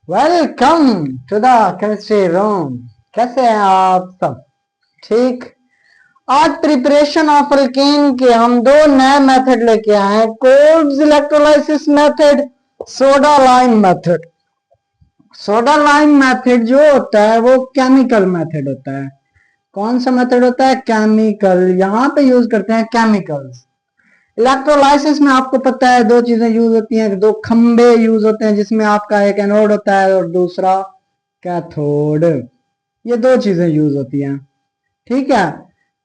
Welcome to the chemistry room. कैसे हैं आप सब? ठीक। आज प्रिपरेशन ऑफ अल्केन के हम दो नए मेथड लेके आए हैं, Kolbe's electrolysis method, soda lime method. Soda lime method जो होता है वो केमिकल मेथड होता है। कौन सा मेथड होता है? केमिकल। यहाँ पे यूज करते हैं केमिकल्स। इलेक्ट्रोलाइसिस में आपको पता है दो चीजें यूज होती हैं, दो खंबे यूज होते हैं जिसमें आपका एक एनोड होता है और दूसरा कैथोड। ये दो चीजें यूज होती हैं। ठीक है।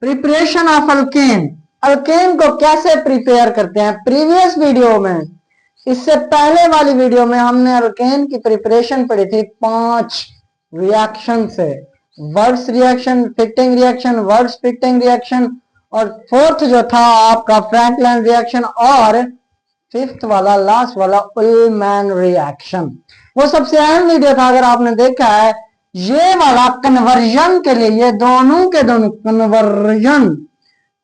Preparation of alkane. अल्केन को कैसे प्रिपेयर करते हैं? प्रीवियस वीडियो में, इससे पहले वाली वीडियो में हमने अल्केन की प्रिपरेशन पढ़ी थी 5 रिएक्शन से। Words reaction, fitting reaction, words fitting reaction, और फोर्थ जो था आपका फ्रैंकलाइन रिएक्शन, और फिफ्थ वाला लास्ट वाला उलमैन रिएक्शन। वो सबसे अहम वीडियो था, अगर आपने देखा है। ये वाला कन्वर्जन के लिए, ये दोनों के दोनों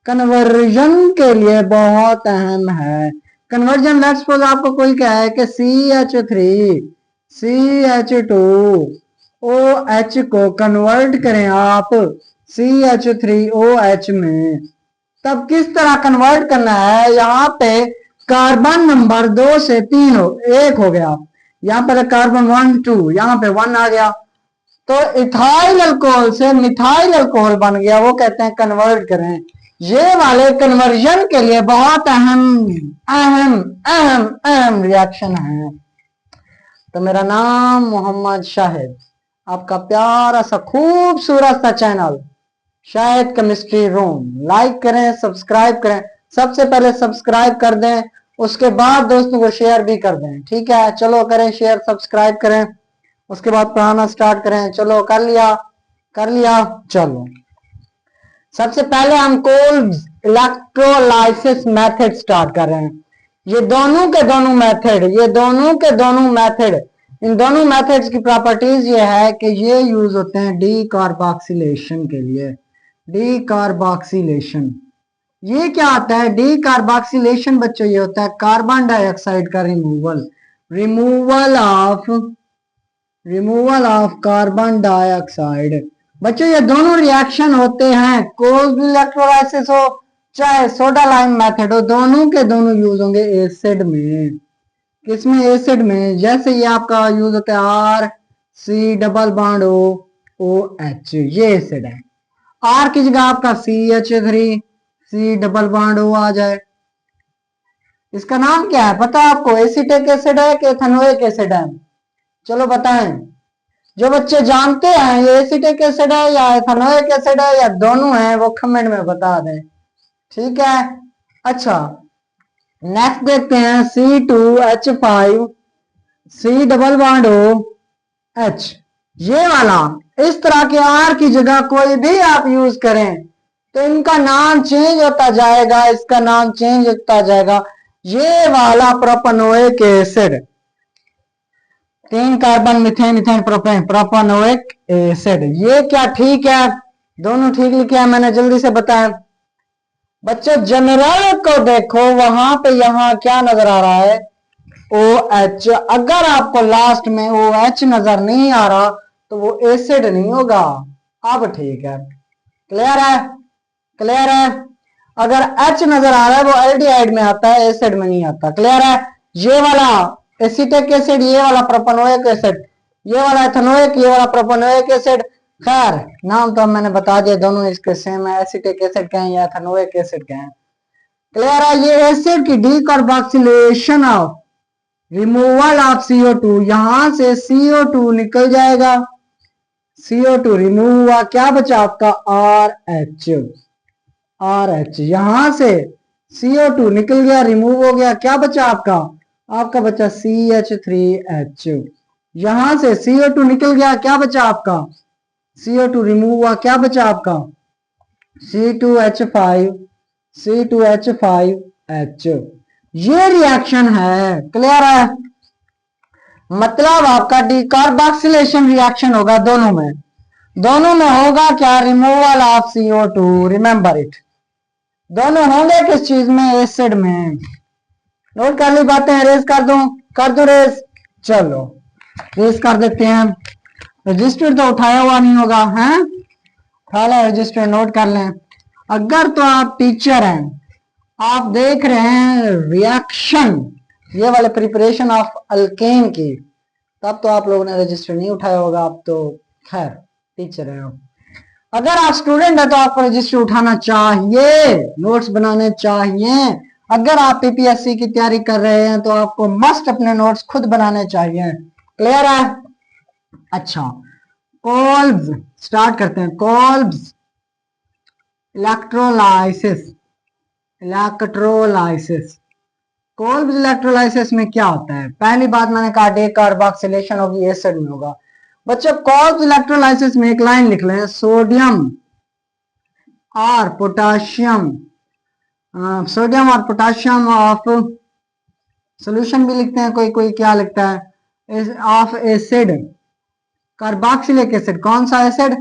कन्वर्जन के लिए बहुत अहम है। कन्वर्जन, लेट्स सपोज आपको कोई कहे कि CH3 CH2 OH को कन्वर्ट करें आप CH3OH में, तब किस तरह कन्वर्ट करना है? यहाँ पे कार्बन नंबर 2 से 3 हो, 1 हो गया। यहाँ पर कार्बन 1 2, यहाँ पे 1 आ गया, तो इथाइल अल्कोहल से मिथाइल अल्कोहल बन गया। वो कहते हैं कन्वर्ट करें। ये वाले कन्वर्जन के लिए बहुत अहम अहम अहम अहम रिएक्शन है। तो मेरा नाम मोहम्मद शाहिद, आपका प्यारा सा खूबसूरत सा channel Shahid chemistry room. Like करें, सब्सक्राइब करें। सबसे पहले सब्सक्राइब कर दें, उसके बाद दोस्तों को शेयर भी कर दें। ठीक है, चलो करें शेयर, सब्सक्राइब करें, उसके बाद पढ़ाना स्टार्ट करें। चलो कर लिया। चलो सबसे पहले हम कोल्ब्स इलेक्ट्रोलाइसिस मेथड स्टार्ट कर रहे हैं। ये दोनों के दोनों मेथड, इन दोनों मेथड्स की प्रॉपर्टीज ये है कि ये यूज होते हैं डीकार्बोक्सिलेशन के लिए। डीकार्बोक्सिलेशन ये क्या आता है? डीकार्बोक्सिलेशन बच्चों ये होता है कार्बन डाइऑक्साइड का रिमूवल ऑफ कार्बन डाइऑक्साइड। बच्चों ये दोनों रिएक्शन होते हैं, कोल्ब्स इलेक्ट्रोलाइसिस हो चाहे सोडा लाइम मेथड हो, दोनों के दोनों यूज होंगे एसिड में। किसमें? एसिड में। जैसे ये आपका यूज होता है RC डबल बॉन्ड OH, ये एसिड है। R की जगह आपका CH3 C double bond O आ जाए। इसका नाम क्या है पता है आपको? एसिटिक एसिड है कि एथेनोइक एसिड है? चलो बताएं। जो बच्चे जानते हैं ये एसिटिक एसिड है या एथेनोइक एसिड है या दोनों है, वो कमेंट में बता दें। ठीक है। अच्छा, नेक्स्ट देखते हैं C2H5 C double bond OH। ये वाला इस तरह के R की जगह कोई भी आप यूज करें तो इनका नाम चेंज होता जाएगा, इसका नाम चेंज होता जाएगा। ये वाला propanoic acid, 3 carbon methane ethane propane, propanoic acid. ये क्या ठीक है? दोनों ठीक लिखे हैं मैंने, जल्दी से बताएं। बच्चों जनरल को देखो, वहां पे यहां क्या नजर आ रहा है? OH। अगर आपको लास्ट में OH नजर नहीं आ रहा तो वो एसिड नहीं होगा। अब ठीक है, क्लियर है। अगर H नजर आ रहा है वो एल्डिहाइड में आता है, एसिड में नहीं आता। क्लियर है। ये वाला एसिटिक एसिड, ये वाला प्रोपेनोइक एसिड, ये वाला एथेनोइक, ये वाला प्रोपेनोइक एसिड। खैर नाम तो मैंने बता दिया, दोनों इसके सेम है, एसिटिक एसिड कहें या एथेनोइक एसिड कहें। क्लियर है। ये एसिड की decarboxylation of removal of CO2, यहां से CO2 निकल जाएगा, CO2 रिमूव हुआ, क्या बचा आपका? RH। यहां से CO2 निकल गया, रिमूव हो गया, क्या बचा आपका? आपका बचा CH3H। यहां से CO2 निकल गया, क्या बचा आपका? CO2 रिमूव हुआ, क्या बचा आपका? C2H5H। ये रिएक्शन है। क्लियर है। मतलब आपका डीकार्बोक्सिलेशन रिएक्शन होगा दोनों में होगा क्या? Removal of CO2। Remember it, दोनों होंगे किस चीज में? एसिड में। नोट कर ली बातें, रेस कर दूं रेस। चलो ट्रेस कर देते हैं। रजिस्टर तो उठाया हुआ नहीं होगा, है उठा लें, रजिस्टर नोट कर लें। अगर तो आप टीचर हैं, आप देख रहे हैं रिएक्शन ये वाले प्रिपरेशन ऑफ अल्केन की, तब तो आप लोगों ने रजिस्टर नहीं उठाया होगा, आप तो खैर टीचर है। अगर आप स्टूडेंट है तो आपको रजिस्टर उठाना चाहिए, नोट्स बनाने चाहिए। अगर आप पीपीएससी की तैयारी कर रहे हैं तो आपको मस्ट अपने नोट्स खुद बनाने चाहिए। क्लियर है? अच्छा, कॉल्स स्टार्ट करते हैं। Calls electrolysis, electrolysis Kolb electrolysis में क्या होता है? पहली बात मैंने कहा डे कार्बोक्सिलेशन होगी, एसिड में होगा। बच्चों कोल्ब इलेक्ट्रोलाइसिस में एक लाइन लिख लें, सोडियम और पोटाशियम, सोडियम और पोटाशियम ऑफ सोल्यूशन भी लिखते हैं, कोई कोई क्या लिखता है, ऑफ एसिड कार्बोक्सिलिक एसिड। कौन सा acid?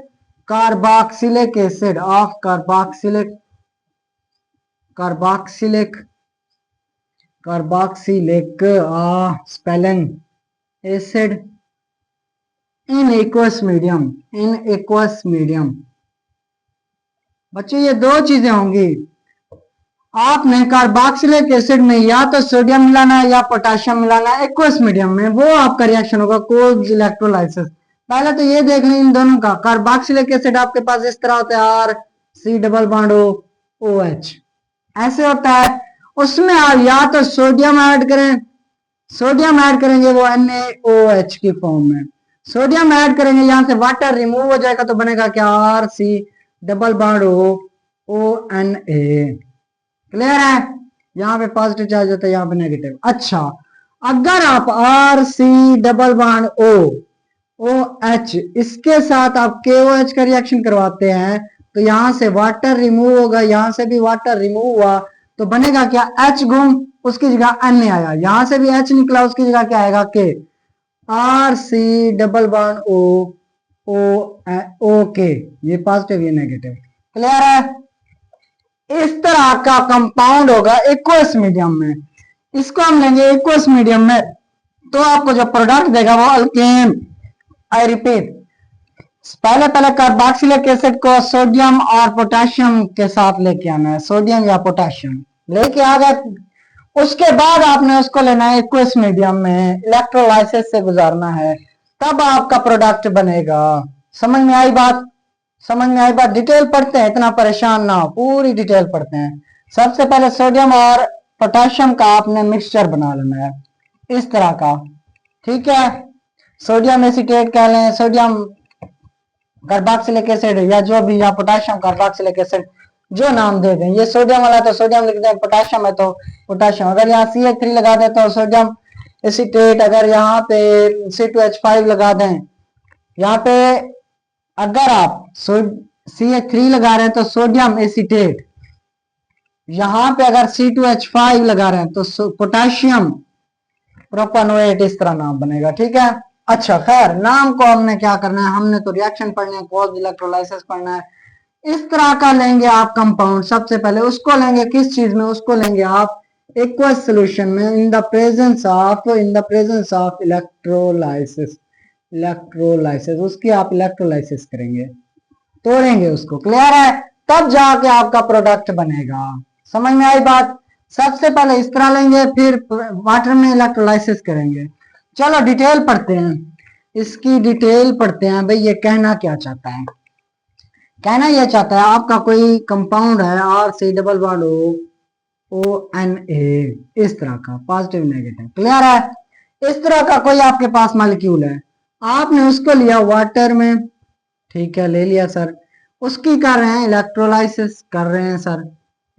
Carboxylic acid of carboxylic, carboxylic carboxylic spelling acid in aqueous medium, in aqueous medium. बच्चों ये दो चीजें होंगी, आपने कार्बोक्सिलिक एसिड में या तो सोडियम मिलाना है या पोटाशियम मिलाना है एक्वस मीडियम में, वो आपका रिएक्शन होगा कोल्ब इलेक्ट्रोलाइसिस। पहले तो ये देख लें इन दोनों का। कार्बोक्सिलिक एसिड आपके पास इस तरह होता है, R C double bond O H, ऐसे होता है। उसमें आप या तो सोडियम ऐड करें, सोडियम ऐड करेंगे वो NaOH की फॉर्म में, सोडियम ऐड करेंगे यहां से वाटर रिमूव हो जाएगा तो बनेगा क्या? R C double bond ONA। Clear है? यहाँ पे पॉजिटिव चार्ज होता है, यहाँ पे नेगेटिव। अच्छा, अगर आप R C double bond OH इसके साथ आप KOH का रिएक्शन करवाते हैं तो यहां से वाटर रिमूव होगा, यहां से भी वाटर रिमूव हुआ तो बनेगा क्या? H गुम, उसकी जगह Na आया, यहां से भी H निकला, उसकी जगह क्या आएगा? K। R C double bond O K, ये पॉजिटिव ये नेगेटिव। क्लियर है? इस तरह का कंपाउंड होगा एक्वस मीडियम में। इसको हम लेंगे एक्वस मीडियम में तो आपको जो प्रोडक्ट देगा वो अल्केन। आई रिपीट, पहले पहले कार्बोक्सिलिक एसिड को सोडियम और पोटेशियम के साथ लेके आना है, सोडियम या पोटेशियम लेके आ गए, उसके बाद आपने उसको लेना है एक्वस मीडियम में, इलेक्ट्रोलाइसिस से गुजारना है, तब आपका प्रोडक्ट बनेगा। समझ में आई बात? समझ में आई बात? डिटेल पढ़ते हैं, इतना परेशान ना हो, पूरी डिटेल पढ़ते हैं। सबसे पहले सोडियम और पोटेशियम का आपने मिक्सचर बना लेना है इस तरह का, ठीक है? सोडियम एसीटेट कह लें, सोडियम कार्बोक्सिलिक एसिड या जो भी, या पोटेशियम कार्बोक्सिलिक एसिड, जो नाम दे दें। ये सोडियम वाला तो सोडियम लिख दें, पोटेशियम है तो पोटेशियम। अगर यहाँ CH3 लगा दें तो सोडियम एसीटेट, अगर यहाँ पे C2H5 लगा दें, यहाँ पे अगर आप CH3 लगा रहे हैं तो सोडियम एसीटेट, यहाँ पे अगर C2H5 लगा रहे हैं तो पोटेशियम प्रोपेनोएट, इस तरह नाम बनेगा, ठीक है? अच्छा खैर, नाम को हमने क्या करना है, हमने तो रिएक्शन पढ़ना है, कोल्ब इलेक्ट्रोलाइसिस पढ़ना है। इस तरह का लेंगे आप कंपाउंड, सबसे पहले उसको लेंगे किस चीज में? उसको लेंगे आप एक्वस सॉल्यूशन में, in the presence of electrolysis, electrolysis उसकी आप इलेक्ट्रोलाइसिस करेंगे, तोड़ेंगे उसको। क्लियर है? तब जाके आपका प्रोडक्ट बनेगा। समझ में आई बात? सबसे पहले इस तरह लेंगे, फिर वाटर में इलेक्ट्रोलाइसिस करेंगे। चलो डिटेल पढ़ते हैं, इसकी डिटेल पढ़ते हैं। भाई ये कहना क्या चाहता है? कहना यह चाहता है आपका कोई कंपाउंड है R C double bond ONA, इस तरह का पॉजिटिव नेगेटिव। क्लियर है? इस तरह का कोई आपके पास मॉलिक्यूल है, आपने उसको लिया वाटर में, ठीक है, ले लिया सर, उसकी कर रहे हैं इलेक्ट्रोलाइसिस, कर रहे हैं सर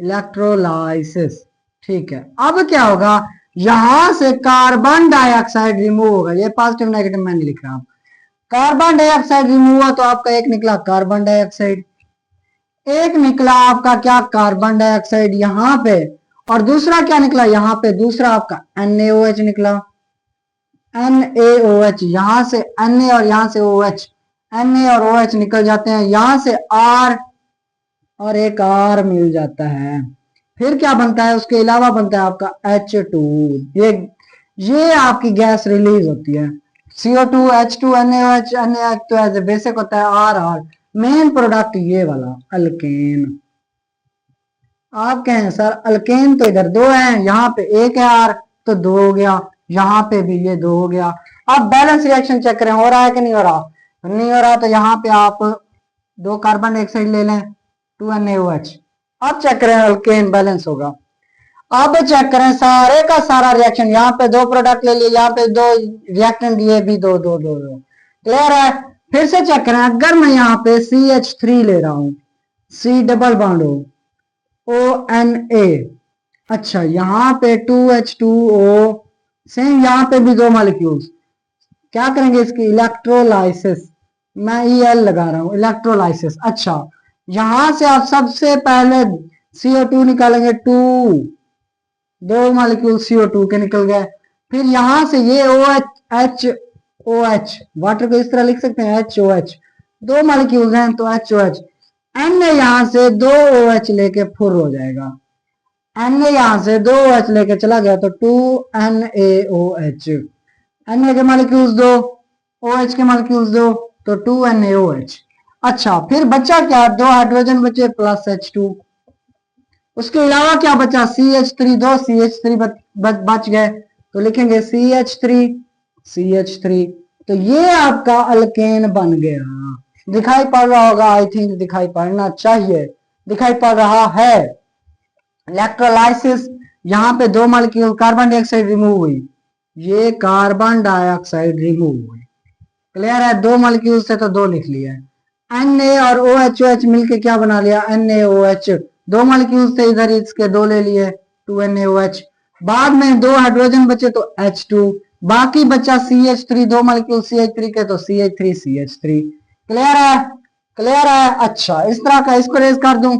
इलेक्ट्रोलाइसिस, ठीक है। अब क्या होगा, यहां से कार्बन डाइऑक्साइड रिमूव होगा, ये पॉजिटिव नेगेटिव मैं नहीं लिख रहा, कार्बन डाइऑक्साइड रिमूव हुआ तो आपका एक निकला कार्बन डाइऑक्साइड, एक निकला आपका क्या? कार्बन डाइऑक्साइड यहां पे, और दूसरा क्या निकला यहाँ पे? दूसरा आपका NaOH निकला, NaOH, यहां से Na और यहां से OH, Na और OH निकल जाते हैं, यहां से R और एक R मिल जाता है। फिर क्या बनता है? उसके अलावा बनता है आपका H2, ये आपकी गैस रिलीज होती है। CO2H2NaOH, NaOH तो एज ए बेसिक होता है आर। मेन प्रोडक्ट ये वाला अल्केन। आप कहें सर अल्केन तो इधर दो हैं, यहाँ पे एक है आर तो दो हो गया, यहाँ पे भी ये दो हो गया। अब बैलेंस रिएक्शन चेक करें हो रहा है कि नहीं हो रहा। नहीं हो रहा तो यहाँ पे आप दो कार्बन डाइऑक्साइड ले लें 2NaOH। अब चेक करें अल्केन बैलेंस होगा। अब चेक करें सारे का सारा रिएक्शन, यहाँ पे दो प्रोडक्ट ले लिए, यहाँ पे दो रिएक्टेंट ये भी दो दो दो दो। क्लियर है। फिर से चेक करें, अगर मैं यहाँ पे CH3 ले रहा हूं, C डबल बॉन्ड ONA, अच्छा यहाँ पे 2H2O, सेम यहाँ पे भी दो मॉलिक्यूल्स। क्या करेंगे इसकी इलेक्ट्रोलाइसिस, मैं EL लगा रहा हूं इलेक्ट्रोलाइसिस। अच्छा यहां से आप सबसे पहले CO2 निकालेंगे, दो मॉलिक्यूल CO2 के निकल गए। फिर यहां से ये OH वाटर को इस तरह लिख सकते हैं HOH, दो मॉलिक्यूल हैं तो HOH। N यहां से दो OH लेके फुर हो जाएगा, N यहां से दो OH लेके चला गया तो 2NaOH। Na के मॉलिक्यूल्स दो, OH के मॉलिक्यूल्स दो तो 2NaOH। अच्छा फिर बचा क्या, दो हाइड्रोजन बचे प्लस H2। उसके अलावा क्या बचा, CH3, दो CH3 बच गए तो लिखेंगे CH3। तो ये आपका अल्केन बन गया। दिखाई पड़ रहा होगा, आई थिंक दिखाई पड़ना चाहिए, दिखाई पड़ रहा है। इलेक्ट्रोलाइसिस, यहाँ पे दो मॉलिक्यूल कार्बन डाइऑक्साइड रिमूव हुई, ये कार्बन डाइऑक्साइड रिमूव हुई। क्लियर है, दो मॉलिक्यूल से तो दो लिख लिया है। Na और OH मिलके क्या बना लिया, NaOH। दो मॉलिक्यूल थे इधर, इसके दो ले लिए 2NaOH। बाद में दो हाइड्रोजन बचे तो H2, बाकी बचा CH3, दो मॉलिक्यूल CH3 के तो CH3। क्लियर है, क्लियर है। अच्छा इस तरह का, इसको रेज कर दूं,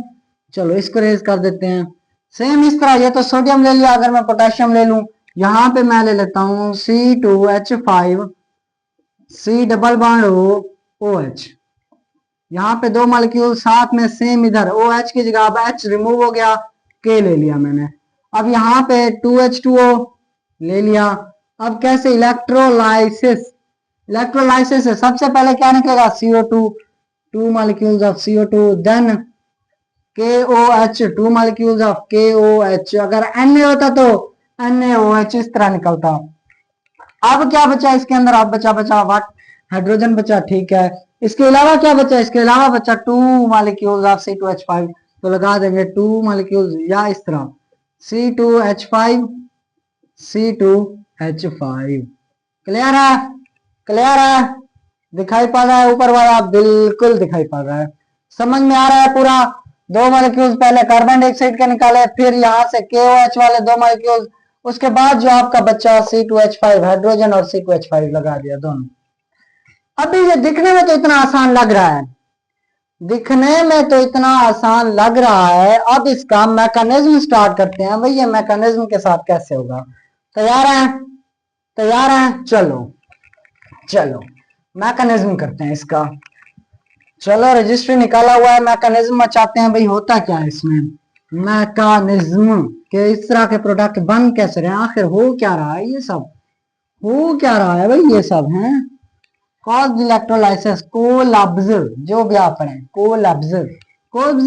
चलो इसको रेज कर देते हैं। सेम इस तरह, ये तो सोडियम ले लिया, अगर मैं पोटेशियम ले लूं, यहाँ पे मैं ले लेता हूँ C2H5, C double bond OH। यहाँ पे दो मॉलिक्यूल साथ में सेम, इधर OH की जगह अब H रिमूव हो गया, K ले लिया मैंने। अब यहाँ पे 2H2O ले लिया। अब कैसे, इलेक्ट्रोलाइसिस है। सबसे पहले क्या निकलेगा, CO2, two molecules of CO2, then KOH, two molecules of KOH। अगर Na होता तो NaOH इस तरह निकलता। अब क्या बचा इसके अंदर, अब बचा वाट, हाइड्रोजन बचा, ठीक है। इसके अलावा क्या बचा, इसके अलावा बचा टू मॉलिक्यूल्स ऑफ C2H5, तो लगा देंगे टू मॉलिक्यूल्स या इस तरह C2H5। क्लियर है, क्लियर है, दिखाई पड़ रहा है ऊपर वाला, बिल्कुल दिखाई पड़ रहा है, समझ में आ रहा है पूरा। दो मॉलिक्यूल्स पहले कार्बन डाइऑक्साइड के निकाले, फिर यहाँ से KOH वाले दो मॉलिक्यूल्स, उसके बाद जो आपका बच्चा C2H5 हाइड्रोजन और C2H5 लगा दिया दोनों। अभी ये दिखने में तो इतना आसान लग रहा है, दिखने में तो इतना आसान लग रहा है। अब इसका मैकेनिज्म स्टार्ट करते हैं भाई, ये मैकेनिज्म के साथ कैसे होगा। तैयार है, तैयार है, चलो चलो मैकेनिज्म करते हैं इसका। चलो रजिस्ट्री निकाला हुआ है, मैकेनिज्म मचाते हैं भाई, होता क्या है इसमें। मैकेनिज्म के इस तरह के प्रोडक्ट बन कैसे रहे, आखिर हो क्या रहा है, ये सब हो क्या रहा है भाई, ये सब है कॉज इलेक्ट्रोलाइसिस, कोलैप्स, जो भी आप पढ़ें कोलैप्स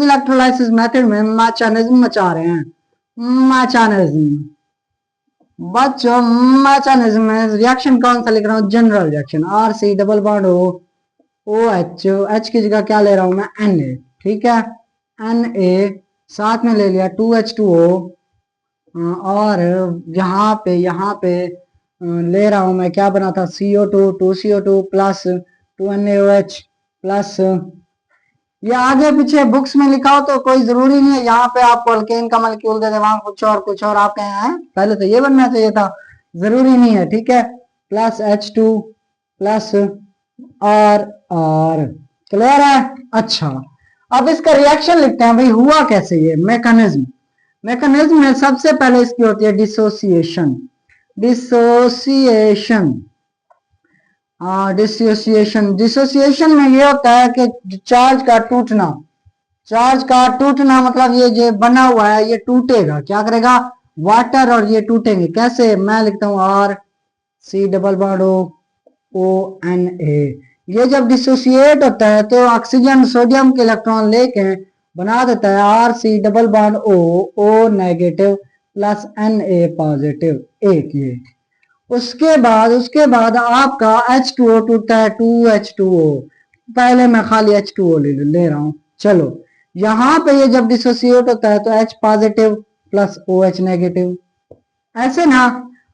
इलेक्ट्रोलाइसिस मेथड में मैकेनिज्म मचा रहे हैं। मैकेनिज्म बच्चों, मैकेनिज्म में रिएक्शन कौन सा लिख रहा हूँ, general reaction, RC double bond OH, H की जगह क्या ले रहा हूं मैं, Na, ठीक है। Na साथ में ले लिया 2H2O, और यहाँ पे ले रहा हूं मैं, क्या बना था, CO2, 2CO2 plus 2NaOH plus, ये आगे पीछे बुक्स में लिखा हो तो कोई जरूरी नहीं है, यहाँ पे आपको अल्केन का मॉलिक्यूल दे दे, वहां कुछ और आप कहे हैं पहले तो ये बनना चाहिए था, जरूरी नहीं है, ठीक है। Plus H2 plus R। Clear है। अच्छा अब इसका रिएक्शन लिखते हैं भाई, हुआ कैसे ये मैकेनिज्म। में सबसे पहले इसकी होती है डिसोसिएशन में ये होता है कि चार्ज का टूटना मतलब ये जो बना हुआ है ये टूटेगा, क्या करेगा, वाटर और ये टूटेंगे। कैसे, मैं लिखता हूं RC डबल बॉन्ड ONA। ये जब डिसोसिएट होता है तो ऑक्सीजन सोडियम के इलेक्ट्रॉन लेके बना देता है RC double bond O negative plus Na positive एक ये। उसके बाद आपका H2O टूटता है 2H2O। पहले मैं खाली H2O ले रहा हूं। चलो यहां पे ये जब डिसोसिएट होता है तो H positive plus OH negative, ऐसे ना।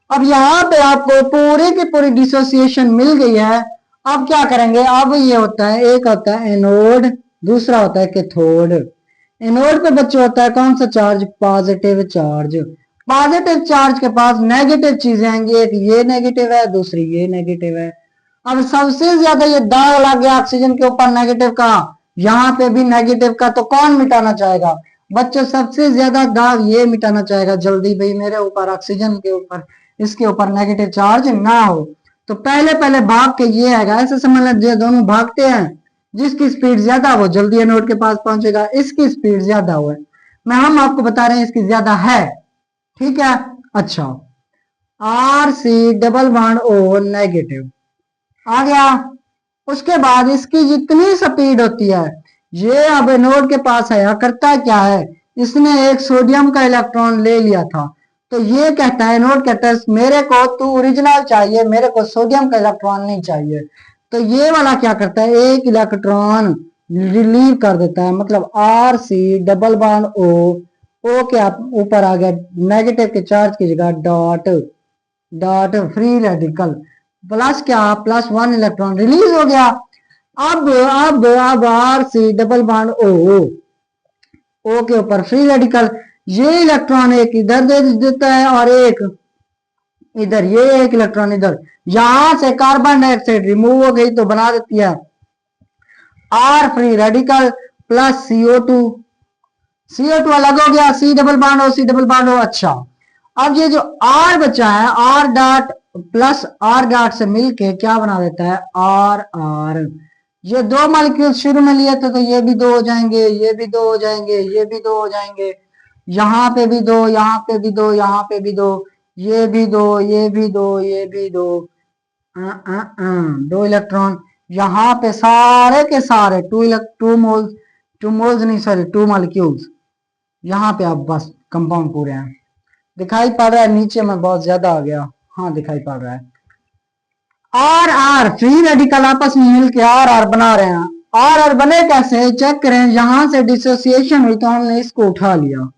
अब यहाँ पे आपको पूरी की पूरी डिसोसिएशन मिल गई है। अब क्या करेंगे, अब ये होता है, एक होता है एनोड, दूसरा होता है कैथोड। एनोड पे बच्चे होता है कौन सा charge, positive charge. Positive charge के पास नेगेटिव चीजें आएंगी, एक ये नेगेटिव है, दूसरी ये नेगेटिव है। अब सबसे ज्यादा ये दाग लग गया ऑक्सीजन के ऊपर नेगेटिव का, यहाँ पे भी नेगेटिव का, तो कौन मिटाना चाहेगा बच्चों, सबसे ज्यादा दाग ये मिटाना चाहेगा जल्दी, भाई मेरे ऊपर ऑक्सीजन के ऊपर इसके ऊपर नेगेटिव चार्ज ना हो। तो पहले पहले भाग के ये आएगा, ऐसे समझ लीजिए दोनों भागते हैं, जिसकी स्पीड ज्यादा वो जल्दी एनोड के पास पहुंचेगा, इसकी स्पीड ज्यादा हो है, हम आपको बता रहे हैं इसकी ज्यादा है, ठीक है। अच्छा RC double bond O negative आ गया। उसके बाद इसकी जितनी स्पीड होती है, ये अब एनोड के पास आया, करता क्या है, इसने एक सोडियम का इलेक्ट्रॉन ले लिया था, तो ये कहता है, एनोड कहता है मेरे को तू ओरिजिनल चाहिए, मेरे को सोडियम का इलेक्ट्रॉन नहीं चाहिए। तो ये वाला क्या करता है, एक इलेक्ट्रॉन रिलीव कर देता है, मतलब RC डबल बॉन्ड O के ऊपर आ गया नेगेटिव के चार्ज की जगह dot dot free radical, plus क्या, +1 इलेक्ट्रॉन रिलीज हो गया। अब RC डबल बॉन्ड O के ऊपर फ्री रेडिकल, ये इलेक्ट्रॉन एक इधर दे देता है और एक इधर, ये एक इलेक्ट्रॉन इधर, यहां से कार्बन डाइऑक्साइड रिमूव हो गई तो बना देती है R free radical plus CO2, CO2 अलग हो गया, C double bond O, C double bond O। अच्छा अब ये जो R बचा है, R dot plus R dot से मिलके क्या बना देता है, RR। ये दो मॉलिक्यूल शुरू में लिए थे तो ये भी दो हो जाएंगे, ये भी दो हो जाएंगे, ये भी दो हो जाएंगे, यहाँ पे भी दो, यहाँ पे भी दो, यहाँ पे भी दो, ये भी दो, ये भी दो, ये भी दो, दो इलेक्ट्रॉन यहाँ पे सारे के सारे, टू मोल्स नहीं सॉरी, 2 मॉलिक्यूल्स यहाँ पे। अब बस कंपाउंड पूरे हैं, दिखाई पड़ रहा है, नीचे में बहुत ज्यादा आ गया, हाँ दिखाई पड़ रहा है। आर आर फ्री रेडिकल आपस में मिलकर आर आर बना रहे हैं। आर आर बने कैसे, चेक करें, यहां से डिसोसिएशन हुई तो हमने इसको उठा लिया,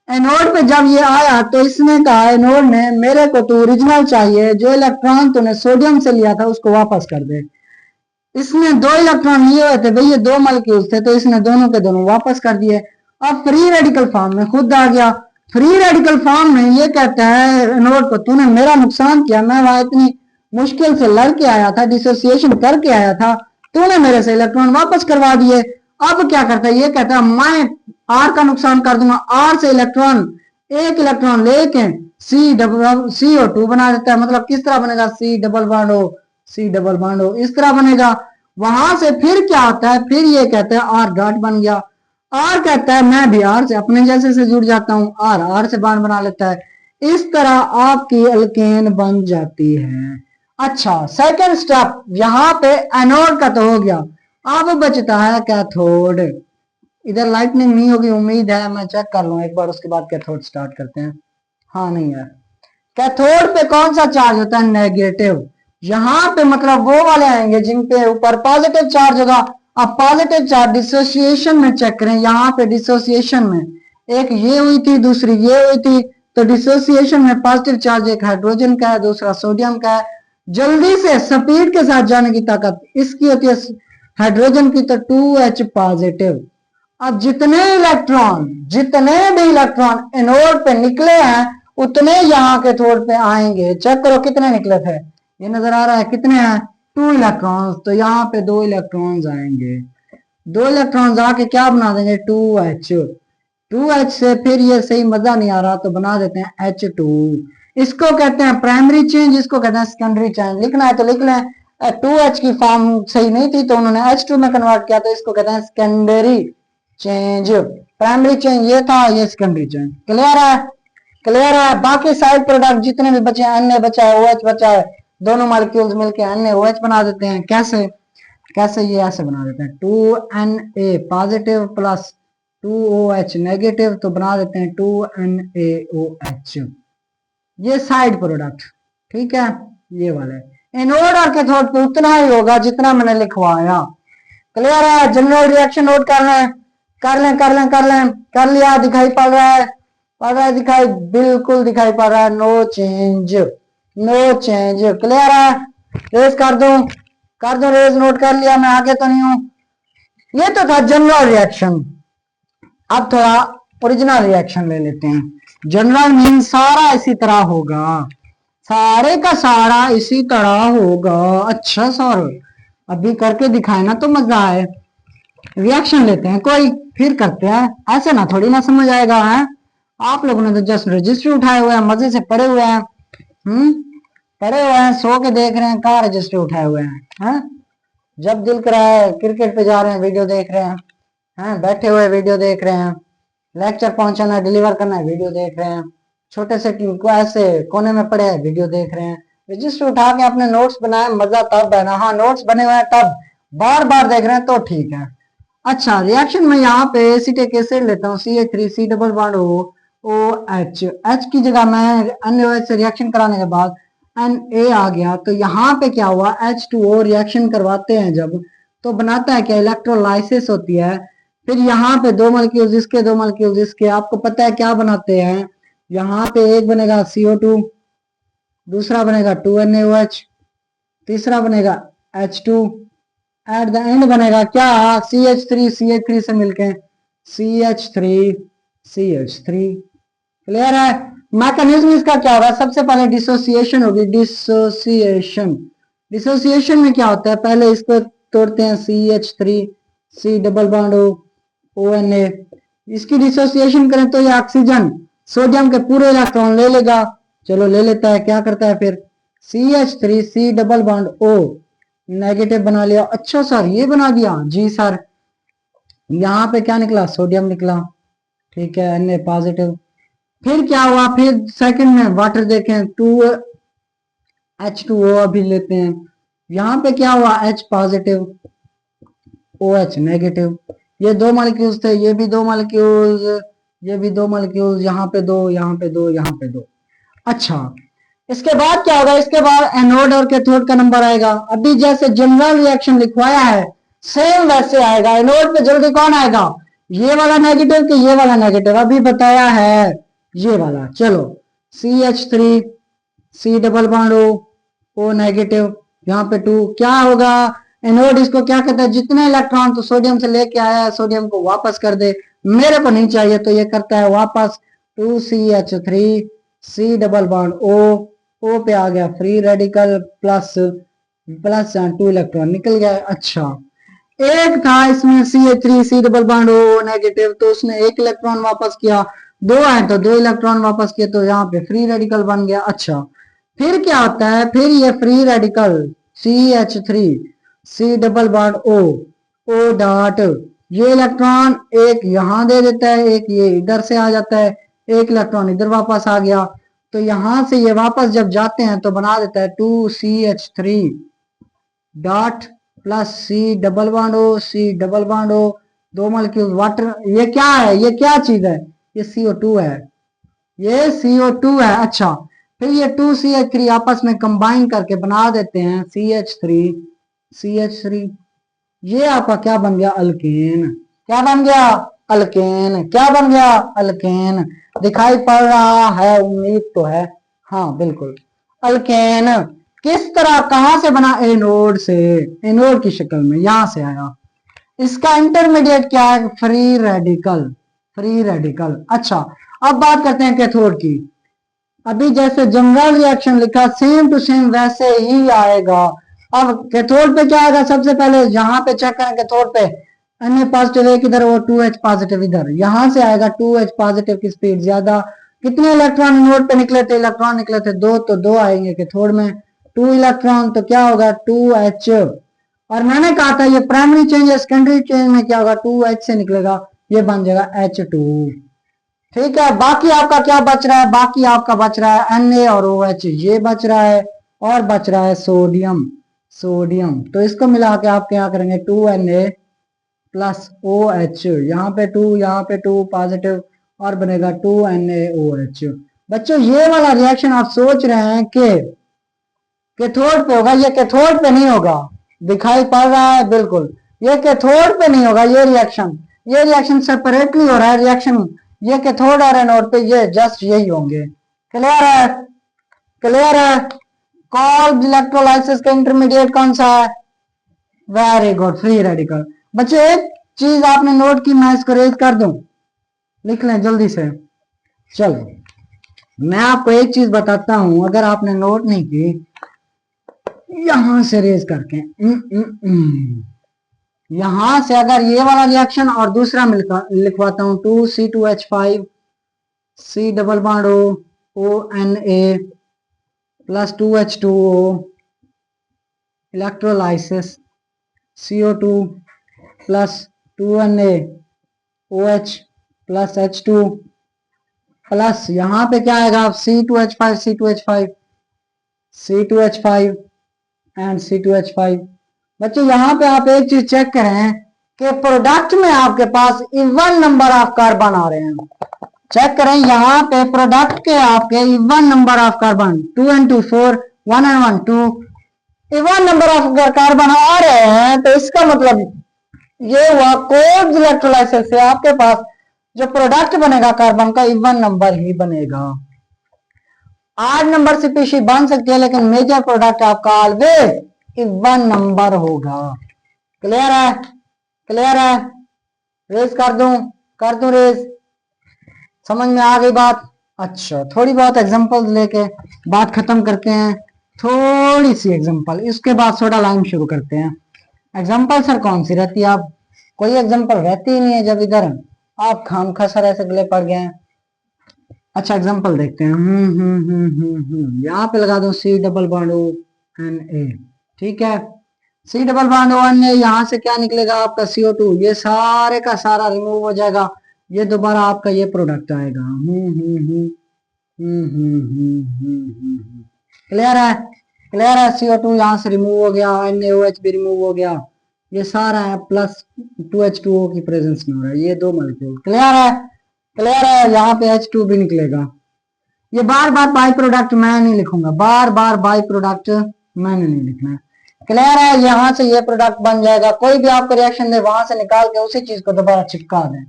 एनोड पे जब ये आया तो इसने कहा, एनोड ने, मेरे को तो ओरिजिनल चाहिए, जो इलेक्ट्रॉन तूने सोडियम से लिया था उसको वापस कर दे। इसने 2 इलेक्ट्रॉन लिए हुए थे भाई, ये 2 मॉलिक्यूल्स थे, तो इसने दोनों के दोनों वापस कर दिए। अब फ्री रेडिकल फॉर्म में खुद आ गया। फ्री रेडिकल फॉर्म में ये कहता है एनोड को, तूने मेरा नुकसान किया, मैं वहां इतनी मुश्किल से लड़के आया था, डिसोसिएशन करके आया था, तूने मेरे से इलेक्ट्रॉन वापस करवा दिए। अब क्या करता है, ये कहता है मैं आर का नुकसान कर दूंगा, आर से इलेक्ट्रॉन, एक इलेक्ट्रॉन लेके CO2 बना देता है। मतलब किस तरह बनेगा, C double bond O, C double bond O, इस तरह बनेगा। वहां से फिर क्या होता है, फिर ये कहता है R डॉट बन गया। R कहता है मैं भी R से अपने जैसे से जुड़ जाता हूँ, R से बॉन्ड बना लेता है। इस तरह आपकी अल्केन बन जाती है। अच्छा सेकंड स्टेप, यहाँ पे एनोड का तो हो गया, अब बचता है कैथोड। इधर लाइटनिंग नहीं होगी उम्मीद है, मैं चेक कर लूं एक बार, उसके बाद कैथोड स्टार्ट करते हैं। हाँ नहीं है। कैथोड पे कौन सा चार्ज होता है, नेगेटिव। यहाँ पे मतलब वो वाले आएंगे जिन पे ऊपर पॉजिटिव चार्ज होगा। अब पॉजिटिव चार्ज डिसोसिएशन में चेक करें, यहाँ पे डिसोसिएशन में एक ये हुई थी, दूसरी ये हुई थी, तो डिसोसिएशन में पॉजिटिव चार्ज एक हाइड्रोजन का है, दूसरा सोडियम का है। जल्दी से स्पीड के साथ जाने की ताकत इसकी होती है हाइड्रोजन की, तो 2H पॉजिटिव। अब जितने भी इलेक्ट्रॉन एनोड पे निकले हैं उतने यहाँ के थोड़ पे आएंगे। चेक करो कितने निकले थे, ये नजर आ रहा है, कितने हैं, 2 इलेक्ट्रॉन्स, तो यहाँ पे 2 इलेक्ट्रॉन्स आएंगे। 2 इलेक्ट्रॉन्स आके क्या बना देंगे, 2H से फिर ये सही मजा नहीं आ रहा तो बना देते हैं H2। इसको कहते हैं प्राइमरी चेंज, इसको कहते हैं सेकेंडरी चेंज। लिखना है तो लिख लें, 2H की फॉर्म सही नहीं थी तो उन्होंने H2 में कन्वर्ट किया, तो इसको कहते हैं सेकेंडरी चेंज। प्राइमरी चेंज ये था, ये सेकेंडरी चेंज। क्लियर है, क्लियर है। बाकी साइड प्रोडक्ट जितने भी बचे हैं, Na बचा है, OH बचा है, दोनों मॉलिक्यूल्स मिलके NaOH बना देते हैं। कैसे कैसे ये ऐसे बना देते हैं 2Na positive plus 2OH negative, तो बना देते हैं 2NaOH। ये साइड प्रोडक्ट, ठीक है, ये वाले एनोड और कैथोड पे उतना ही होगा जितना मैंने लिखवाया। क्लियर है? जनरल रिएक्शन नोट कर रहे हैं, कर लिया, दिखाई पड़ रहा है, दिखाई, बिल्कुल दिखाई पड़ रहा है, नो चेंज। क्लियर है? रेज कर दो रेज, नोट कर लिया, मैं आगे तो नहीं हूं। ये तो था जनरल रिएक्शन। अब थोड़ा ओरिजिनल रिएक्शन ले लेते हैं। जनरल मीन सारा इसी तरह होगा, सारे का सारा इसी तरह होगा। अच्छा सर, अभी करके दिखाए ना तो मजा आए। रिएक्शन लेते हैं कोई, फिर करते हैं, ऐसे ना थोड़ी ना समझ आएगा है। आप लोगों ने तो जस्ट रजिस्टर उठाए हुए हैं, मजे से पढ़े हुए हैं, पढ़े हुए हैं, सो के देख रहे हैं, कहाँ रजिस्टर उठाए हुए हैं? जब दिल कर रहा है क्रिकेट पे जा रहे हैं, वीडियो देख रहे हैं, बैठे हुए वीडियो देख रहे हैं, लेक्चर पहुंचाना है, डिलीवर करना है, वीडियो देख रहे हैं, छोटे से को ऐसे कोने में पड़े हैं, वीडियो देख रहे हैं। रजिस्टर उठा के अपने नोट्स बनाए, मजा तब है ना। हाँ, नोट्स बने हुए हैं तब, बार बार देख रहे हैं तो ठीक है। अच्छा, रिएक्शन में यहाँ पे एसीटिक एसिड लेता हूँ, CH3 double bond OH, H की जगह मैं NaOH से रिएक्शन कराने के बाद Na आ गया, तो यहाँ पे क्या हुआ, H2O रिएक्शन करवाते हैं जब, तो बनाता है क्या, इलेक्ट्रोलाइसिस होती है। फिर यहाँ पे दो मॉलिक्यूल्स इसके, दो मॉलिक्यूल्स इसके, आपको पता है क्या बनाते हैं। यहाँ पे एक बनेगा CO2, दूसरा बनेगा 2NaOH, तीसरा बनेगा H2, एट द एंड बनेगा क्या, CH3 से मिलके CH3। क्लियर है? मैकेनिज्म इसका क्या होगा, सबसे पहले डिसोसिएशन होगी। डिसोसिएशन में क्या होता है, पहले इसको तोड़ते हैं, CH3 डबल बॉन्ड ONA, इसकी डिसोसिएशन करें तो ये ऑक्सीजन सोडियम के पूरे इलेक्ट्रॉन ले लेगा। चलो ले लेता है, क्या करता है फिर, CH3 double bond O negative बना लिया। अच्छा सर, ये बना दिया? जी सर। यहाँ पे क्या निकला, सोडियम निकला, ठीक है, Na पॉजिटिव। फिर क्या हुआ, फिर सेकंड में वाटर देखें, 2H2O अभी लेते हैं, यहाँ पे क्या हुआ, H पॉजिटिव OH नेगेटिव। ये दो मॉलिक्यूल्स थे, ये भी दो मॉलिक्यूल्स, ये भी दो मॉलिक्यूल्स, यहाँ पे दो, यहाँ पे दो, यहाँ पे दो। अच्छा, इसके बाद क्या होगा, इसके बाद एनोड और कैथोड का नंबर आएगा। अभी जैसे जनरल रिएक्शन लिखवाया है सेम वैसे आएगा। एनोड पे जल्दी कौन आएगा, ये वाला नेगेटिव कि ये वाला नेगेटिव, अभी बताया है ये वाला। चलो CH3 double bond O negative, यहाँ पे 2, क्या होगा, एनोड इसको क्या कहता है, जितने इलेक्ट्रॉन तो सोडियम से लेके आया है, सोडियम को वापस कर दे, मेरे को नहीं चाहिए, तो ये करता है वापस 2CH3 डबल बॉन्ड O पे आ गया फ्री रेडिकल, प्लस 2 इलेक्ट्रॉन निकल गया। अच्छा, एक था इसमें CH3 double bond O negative, तो उसने एक इलेक्ट्रॉन वापस किया, दो है तो दो इलेक्ट्रॉन वापस किए, तो यहाँ पे फ्री रेडिकल बन गया। अच्छा, फिर क्या होता है, फिर ये free radical CH3 double bond O dot, ये इलेक्ट्रॉन एक यहाँ दे देता है, एक ये इधर से आ जाता है, एक इलेक्ट्रॉन इधर वापस आ गया, तो यहां से ये वापस जब जाते हैं तो बना देता है 2CH3 dot plus C double bond O, दो मॉलिक्यूल वाटर। ये क्या है, ये क्या चीज है, ये CO2 है, ये CO2 है। अच्छा, फिर ये 2CH3 आपस में कंबाइन करके बना देते हैं CH3। ये आपका क्या बन गया, अल्केन। क्या बन गया, अल्केन। क्या बन गया, अल्केन। दिखाई पड़ रहा है, उम्मीद तो है, हाँ बिल्कुल, अल्केन। किस तरह, कहां से बना, एनोड से, एनोड की शक्ल में यहां से आया। इसका इंटरमीडिएट क्या है, फ्री रेडिकल। अच्छा, अब बात करते हैं कैथोड की। अभी जैसे जनरल रिएक्शन लिखा सेम टू सेम वैसे ही आएगा। अब कैथोड पे क्या आएगा, सबसे पहले यहाँ पे चेक करें, कैथोड पे Na पॉजिटिव एक इधर और 2H पॉजिटिव इधर, यहां से आएगा 2H पॉजिटिव की स्पीड ज्यादा। कितने इलेक्ट्रॉन नोड पे निकले थे, इलेक्ट्रॉन निकले थे दो, तो दो आएंगे कैथोड में, 2 इलेक्ट्रॉन, तो क्या होगा 2H। और मैंने कहा था ये प्राइमरी चेंज, सेकेंडरी चेंज में क्या होगा, 2H से निकलेगा, ये बन जाएगा H2। ठीक है, बाकी आपका क्या बच रहा है, बाकी आपका बच रहा है Na और OH, ये बच रहा है, और बच रहा है सोडियम। सोडियम तो इसको मिला के आप क्या करेंगे 2Na प्लस OH, यहाँ पे 2 यहाँ पे 2 पॉजिटिव और बनेगा 2NaOH। बच्चों ये वाला रिएक्शन आप सोच रहे हैं कि कैथोड पे होगा, ये कैथोड पे नहीं होगा, दिखाई पड़ रहा है बिल्कुल, ये कैथोड पे नहीं होगा। ये रिएक्शन सेपरेटली हो रहा है रिएक्शन, ये कैथोड और एनोड पे ये जस्ट यही होंगे। क्लियर है? क्लियर है? कॉल्ब इलेक्ट्रोलाइसिस का इंटरमीडिएट कौन सा है? Very good, free radical. बच्चे एक चीज आपने नोट की, मैं इसको रेज कर दूं, लिख लें जल्दी से। चलो मैं आपको एक चीज बताता हूं, अगर आपने नोट नहीं की, यहां से रेज करके यहां से अगर ये वाला रिएक्शन और दूसरा लिखवाता हूं 2C2H5 C double bond ONA plus 2H2O electrolysis CO2 plus 2NaOH plus H2 plus यहां पे क्या आएगा C2H5 एंड C2H5। बच्चों यहाँ पे आप एक चीज चेक करें कि प्रोडक्ट में आपके पास इवन नंबर ऑफ कार्बन आ रहे हैं। चेक करें यहाँ पे प्रोडक्ट के आपके even number of carbon 2 and 2 4 1 and 1 2 even number of carbon आ रहे हैं, तो इसका मतलब ये हुआ कोल्ब इलेक्ट्रोलाइसिस से आपके पास जो प्रोडक्ट बनेगा कार्बन का इवन नंबर ही बनेगा। 8 नंबर स्पीशीज बन सकती है लेकिन मेजर प्रोडक्ट आपका ऑलवेज इवन नंबर होगा। क्लियर है? क्लियर है? रेज कर दूं रेज? समझ में आ गई बात? अच्छा, थोड़ी बहुत एग्जांपल लेके बात खत्म करते हैं, थोड़ी सी एग्जांपल, इसके बाद सोडा लाइम शुरू करते हैं। एग्जांपल सर कौन सी रहती है? आप कोई एग्जांपल रहती ही नहीं है जब इधर आप खामखा सर ऐसे गले पड़ गए हैं। अच्छा एग्जांपल देखते हैं। यहाँ पे लगा दो C डबल बॉन्ड ONA, ठीक है। C डबल बॉन्ड ONA, यहाँ से क्या निकलेगा आपका CO2, ये सारे का सारा रिमूव हो जाएगा, ये दोबारा आपका ये प्रोडक्ट आएगा। क्लियर है? क्लियर है? CO2 यहाँ से रिमूव हो गया, NaOH भी रिमूव हो गया, ये सारा है प्लस 2H2O की प्रेजेंस में हो रहा है, ये दो मॉलिक्यूल। क्लियर है? क्लियर है? यहाँ पे H2 भी निकलेगा। ये बार बार बाई प्रोडक्ट मैं नहीं लिखूंगा, बार बार बाई प्रोडक्ट मैंने नहीं लिखना है। क्लियर है? यहाँ से ये प्रोडक्ट बन जाएगा, कोई भी आपको रिएक्शन दे वहां से निकाल के उसी चीज को दोबारा चिपका दें,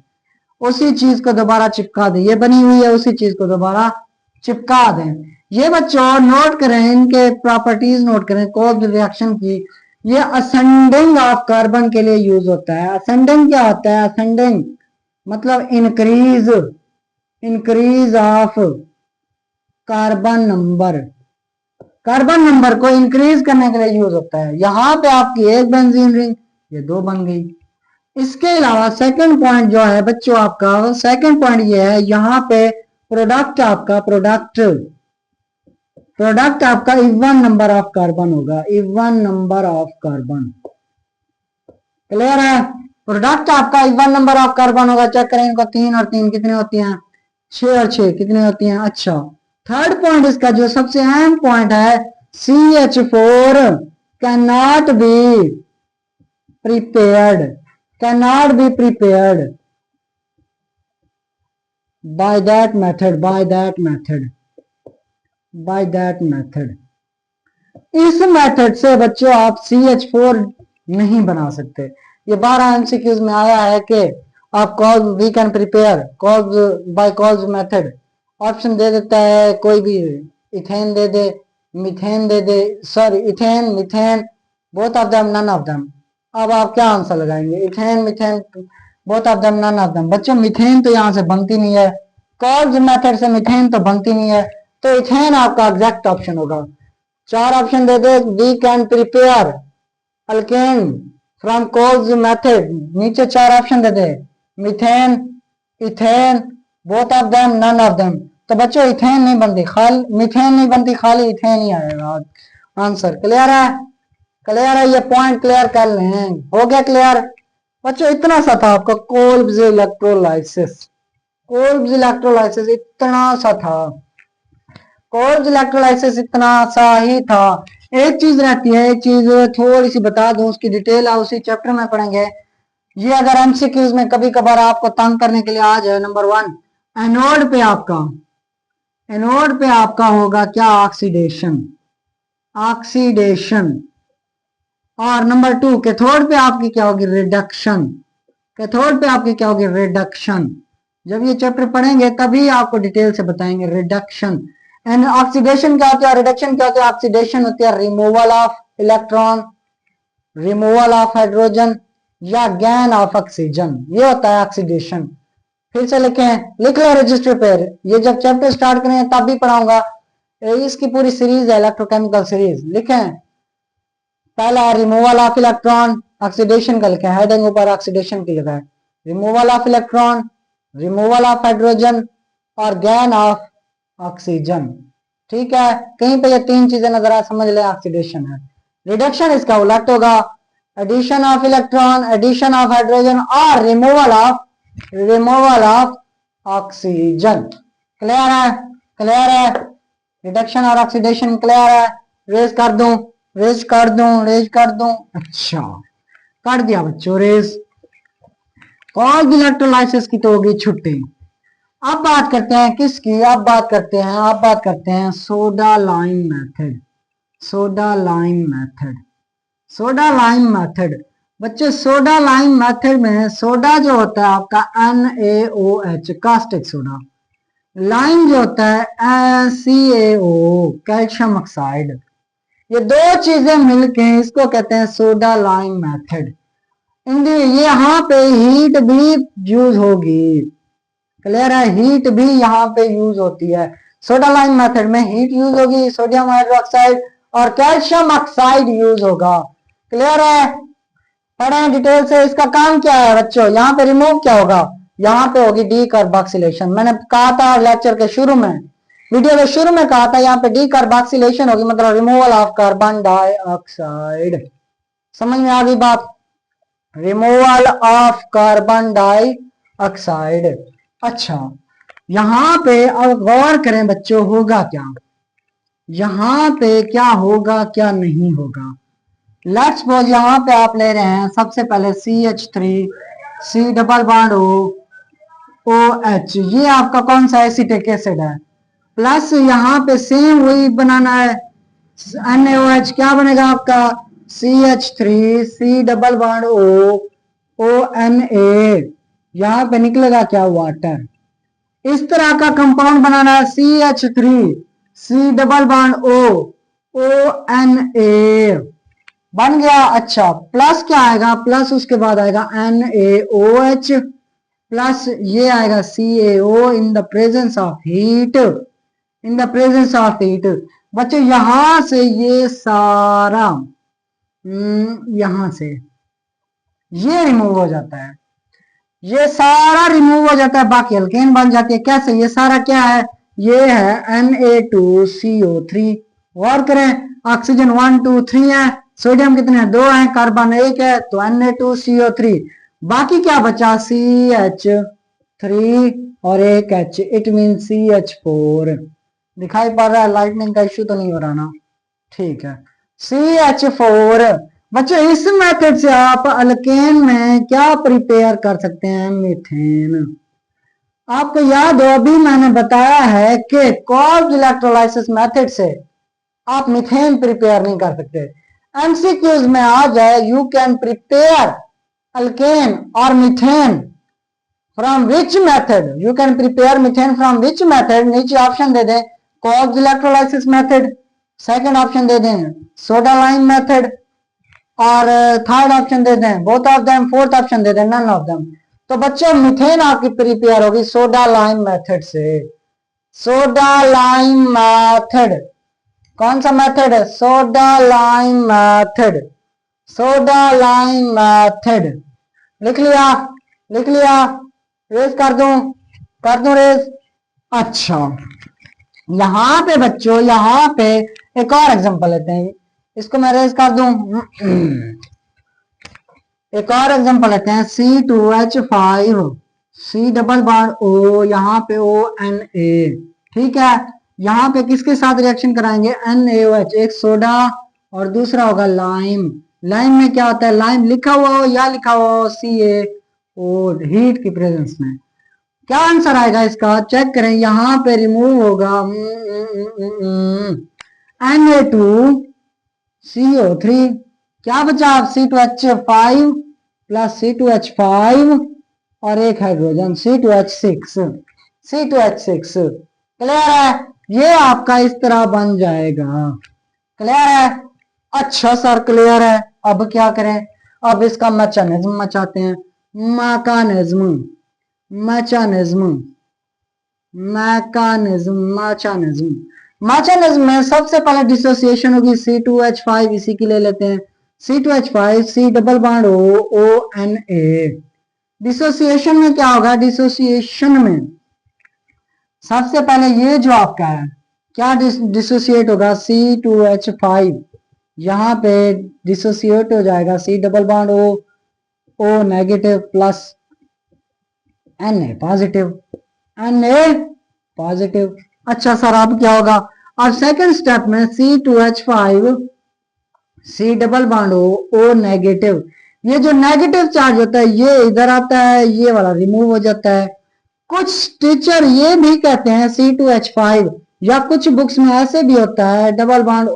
उसी चीज को दोबारा चिपका दें, ये बनी हुई है उसी चीज को दोबारा चिपका दें। ये बच्चों नोट करें, इनके प्रॉपर्टीज नोट करें कोल्ब रिएक्शन की। ये असेंडिंग ऑफ कार्बन के लिए यूज होता है। असेंडिंग क्या होता है? असेंडिंग मतलब इंक्रीज ऑफ कार्बन नंबर को इंक्रीज करने के लिए यूज होता है। यहाँ पे आपकी एक बेंजीन रिंग, ये दो बन गई। इसके अलावा सेकंड पॉइंट जो है बच्चों आपका, सेकंड पॉइंट ये है, यहाँ पे प्रोडक्ट आपका इवन नंबर ऑफ कार्बन होगा, even number of carbon. Clear है? प्रोडक्ट आपका इवन नंबर ऑफ कार्बन होगा। चेक करें इनको, 3 और 3 कितने होती हैं? 6 और 6 कितने होती हैं? अच्छा, थर्ड पॉइंट इसका जो सबसे अहम पॉइंट है, CH4 cannot be prepared by that method। इस मेथड से बच्चों आप CH4 नहीं बना सकते। ये 12 MCQs में आया है कि आप we can prepare by Kolbe's method. Option दे देता है कोई भी, इथेन दे दे, मीथेन दे दे, sorry ethane methane, both of them, none of them. अब आप क्या आंसर लगाएंगे? Ethane methane, both of them, none of them. बच्चों मीथेन तो यहाँ से बनती नहीं है, कॉल्स मेथड से मीथेन तो बनती नहीं है, तो इथेन आपका एग्जैक्ट ऑप्शन होगा। 4 ऑप्शन दे दे, we can prepare alkane from Kolbe's method, नीचे 4 ऑप्शन दे दे, methane, ethane, both of them, none of them. तो बच्चों इथेन नहीं बनती, खाली मीथेन नहीं बनती, खाली इथेन ही आएगा आंसर। क्लियर है? क्लियर है? ये पॉइंट क्लियर कर लें। हो गया क्लियर? बच्चों इतना सा था आपका कोल्ब्स इलेक्ट्रोलाइसिस इतना सा था। कोल्ड इलेक्ट्रोलाइसिस इतना सा ही था। एक चीज रहती है, एक चीज थोड़ी सी बता दूं, उसकी डिटेल आप उसी चैप्टर में पढ़ेंगे। ये अगर एमसीक्यूज में कभी कभार आपको तंग करने के लिए आ जाए, नंबर 1 एनोड पे आपका होगा क्या, ऑक्सीडेशन, ऑक्सीडेशन। और नंबर 2 कैथोड पे आपकी क्या होगी, रिडक्शन, कैथोड पे आपकी क्या होगी, रिडक्शन। जब ये चैप्टर पढ़ेंगे तभी आपको डिटेल से बताएंगे रिडक्शन एंड ऑक्सीडेशन क्या होता है, रिडक्शन क्या होता है। ऑक्सीडेशन होती है removal of electron, removal of hydrogen या गेन ऑफ ऑक्सीजन, ये होता है ऑक्सीडेशन। फिर से लिखें, लिख लो रजिस्टर पे, ये जब चैप्टर स्टार्ट करेंगे तब भी पढ़ाऊंगा। इसकी पूरी सीरीज है इलेक्ट्रोकेमिकल सीरीज। लिखें, पहला है रिमूवल ऑफ इलेक्ट्रॉन, ऑक्सीडेशन का लिखें, हेडिंग ऊपर ऑक्सीडेशन की लिखा है, removal of electron, removal of hydrogen और गेन ऑफ ऑक्सीजन। ठीक है, कहीं पे ये तीन चीजें नजर आ, समझ ले ऑक्सीडेशन है। रिडक्शन इसका उलट होगा, addition of electron, addition of hydrogen और रिमूवल ऑफ ऑक्सीजन। क्लियर है, क्लियर है, रिडक्शन और ऑक्सीडेशन क्लियर है। रेज कर दूं, रेज कर दूं, रेज कर दूं, अच्छा कर दिया बच्चों रेज। कोल्ड इलेक्ट्रोलाइसिस की तो होगी छुट्टी। अब बात करते हैं किसकी, अब बात करते हैं soda lime method, soda lime method, soda lime method. बच्चे सोडा लाइम मेथड में सोडा जो होता है आपका NaOH कास्टिक सोडा, लाइम जो होता है CaO कैल्शियम ऑक्साइड, ये दो चीजें मिलके इसको कहते हैं सोडा लाइम मेथड। ये यहाँ पे हीट भी यूज होगी, क्लियर है, हीट भी यहाँ पे यूज होती है। सोडा लाइम मेथड में हीट यूज होगी, सोडियम हाइड्रोक्साइड और कैल्शियम ऑक्साइड यूज होगा। क्लियर है, पढ़ें डिटेल से। इसका काम क्या है बच्चों, यहाँ पे रिमूव क्या होगा, यहाँ पे होगी डी कार्बोक्सिलेशन। मैंने कहा था लेक्चर के शुरू में, वीडियो के शुरू में कहा था, यहाँ पे डी कार्बोक्सिलेशन होगी, मतलब रिमूवल ऑफ कार्बन डाइऑक्साइड। समझ में आ गई बात, रिमूवल ऑफ कार्बन डाइऑक्साइड। अच्छा, यहां पे अब गौर करें बच्चों, होगा क्या यहां पे, क्या होगा क्या नहीं होगा। लेट्स सपोज यहां पे आप ले रहे हैं सबसे पहले CH3 C double bond OH, ये आपका कौन सा एसिटिक एसिड है, प्लस यहां पे सेम वही बनाना है NaOH, क्या बनेगा आपका CH3 C double bond ONA, यहां पे निकलेगा क्या, वाटर। इस तरह का कंपाउंड बनाना है CH3 C double bond ONA, बन गया। अच्छा, प्लस क्या आएगा, प्लस उसके बाद आएगा NaOH प्लस ये आएगा CaO in the presence of heat, in the presence of heat. बच्चों यहां से ये सारा यहां से ये रिमूव हो जाता है, ये सारा रिमूव हो जाता है, बाकी अल्केन बन जाती है। कैसे, ये सारा क्या है, ये है Na2CO3। गौर करें, ऑक्सीजन 1 2 3 है, सोडियम कितने हैं, 2 है, कार्बन 1 है, तो Na2CO3। बाकी क्या बचा, CH3 और एक H, इट मीन CH4। दिखाई पड़ रहा है, लाइटनिंग का इश्यू तो नहीं हो रहा ना, ठीक है, CH4। बच्चों इस मेथड से आप अल्केन में क्या प्रिपेयर कर सकते हैं, मीथेन। आपको याद हो अभी मैंने बताया है कि कोल्ड इलेक्ट्रोलाइसिस मेथड से आप मीथेन प्रिपेयर नहीं कर सकते। एमसीक्यूज में आ जाए, यू कैन प्रिपेयर अल्केन और methane from which method, you can prepare methane from which method. नीचे ऑप्शन दे दें, Kolbe electrolysis method, second option दे दें सोडा लाइम मेथड, और थर्ड ऑप्शन दे दें both of them, fourth option दे दें नन ऑफ देम। तो बच्चों मीथेन आपकी प्रिपेयर होगी सोडा लाइम मेथड से। सोडा लाइम मेथड, कौन सा मेथड है, soda lime method, soda lime method. लिख लिया, लिख लिया, रेज कर दूं रेज। अच्छा, यहां पे बच्चों, यहां पे एक और एग्जांपल लेते हैं, इसको मैं रेज कर दूं। एक और एग्जांपल लेते हैं, C2H5 C double bond O, यहाँ पे ONA, ठीक है। यहाँ पे किसके साथ रिएक्शन कराएंगे, NaOH, एक सोडा और दूसरा होगा लाइम। लाइम में क्या होता है, लाइम लिखा हुआ हो या लिखा हुआ हो CaO, हीट की प्रेजेंस में। क्या आंसर आएगा इसका, चेक करें, यहाँ पे रिमूव होगा Na2CO3, क्या बचा आप, C2H5 प्लस C2H5 और एक हाइड्रोजन C2H6। क्लियर है, ये आपका इस तरह बन जाएगा। क्लियर है, अच्छा सर क्लियर है। अब क्या करें, अब इसका मैकेनिज्म मचाते हैं। Mechanism mechanism mechanism mechanism mechanism में सबसे पहले डिसोसिएशन होगी C2H5, इसी की ले लेते हैं, C2H5 C double bond ONA। Dissociation में क्या होगा, डिसोसिएशन में सबसे पहले ये जो आपका है क्या डिसोसिएट होगा, C2H5, यहाँ पे डिसोसिएट हो जाएगा C double bond O negative plus Na positive. अच्छा सर अब क्या होगा, और सेकंड स्टेप में C2H5 C double bond O negative, ये जो नेगेटिव चार्ज होता है ये इधर आता है, ये वाला रिमूव हो जाता है। कुछ टीचर ये भी कहते हैं C2H5, या कुछ बुक्स में ऐसे भी होता है डबल बॉन्ड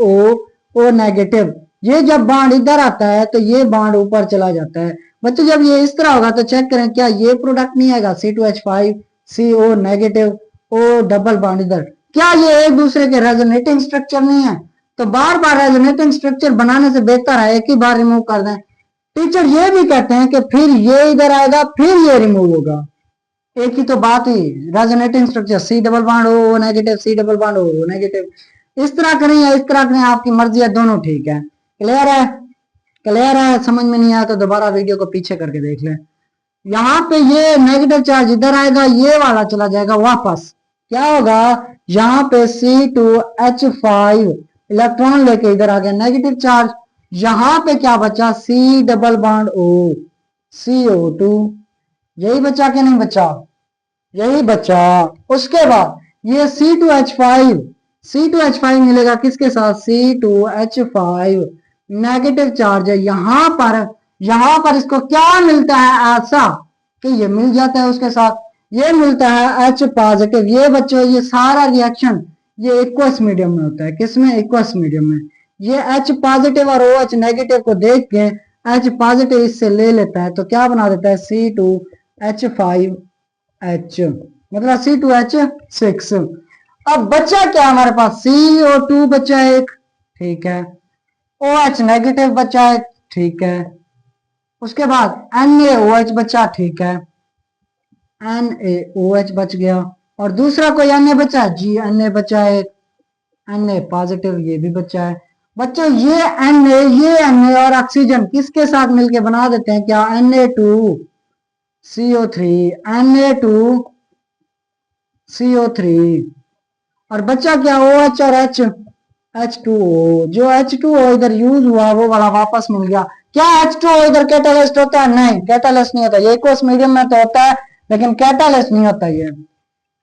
O नेगेटिव, ये जब बॉन्ड इधर आता है तो ये बॉन्ड ऊपर चला जाता है। बच्चों जब ये इस तरह होगा तो चेक करें क्या ये प्रोडक्ट नहीं आएगा, C2H5 CO negative O double bond इधर, क्या ये एक दूसरे के रेजोनेटिंग स्ट्रक्चर नहीं है? तो बार बार रेजोनेटिंग स्ट्रक्चर बनाने से बेहतर है एक ही बार रिमूव कर दें। टीचर ये भी कहते हैं कि फिर ये इधर आएगा फिर ये रिमूव होगा, एक ही तो बात ही, resonating structure C double bond O negative C double bond O negative, इस तरह करें या इस तरह करें आपकी मर्जी है, दोनों ठीक है। क्लियर है, क्लियर है, समझ में नहीं आया तो दोबारा वीडियो को पीछे करके देख लें। यहाँ पे ये नेगेटिव चार्ज इधर आएगा, ये वाला चला जाएगा वापस, क्या होगा, यहाँ पे C2H5 इलेक्ट्रॉन लेके इधर आ गया नेगेटिव चार्ज, यहाँ पे क्या बचा, C double bond O CO2, यही बचा कि नहीं बचा, यही बचा। उसके बाद ये C2H5 मिलेगा किसके साथ, C2H5 नेगेटिव चार्ज है, यहाँ पर इसको क्या मिलता है ऐसा कि ये मिल जाता है उसके साथ, ये मिलता है H पॉजिटिव। ये बच्चों ये सारा रिएक्शन ये एक्वस मीडियम में होता है, किसमें, एक्वस मीडियम में। ये H पॉजिटिव और OH नेगेटिव को देख के H पॉजिटिव इससे ले लेता है तो क्या बना देता है, C2H5H, मतलब C2H6। अब बचा क्या हमारे पास, CO2 बचा एक, ठीक है, OH नेगेटिव बचा एक, ठीक है, उसके बाद NaOH बचा, ठीक है, NaOH बच गया, और दूसरा कोई Na बचा, Na बचा एक, Na पॉजिटिव ये भी बचा है। बच्चों ये Na और ऑक्सीजन किसके साथ मिलके बना देते हैं क्या, Na2CO3 और बच्चा क्या, OH और H2O, जो H2O इधर यूज हुआ वो वाला वापस मिल गया। क्या H2O इधर कैटालिस्ट होता है, नहीं कैटालिस्ट नहीं होता, ये एक्वस मीडियम में तो होता है लेकिन कैटालिस्ट नहीं होता, ये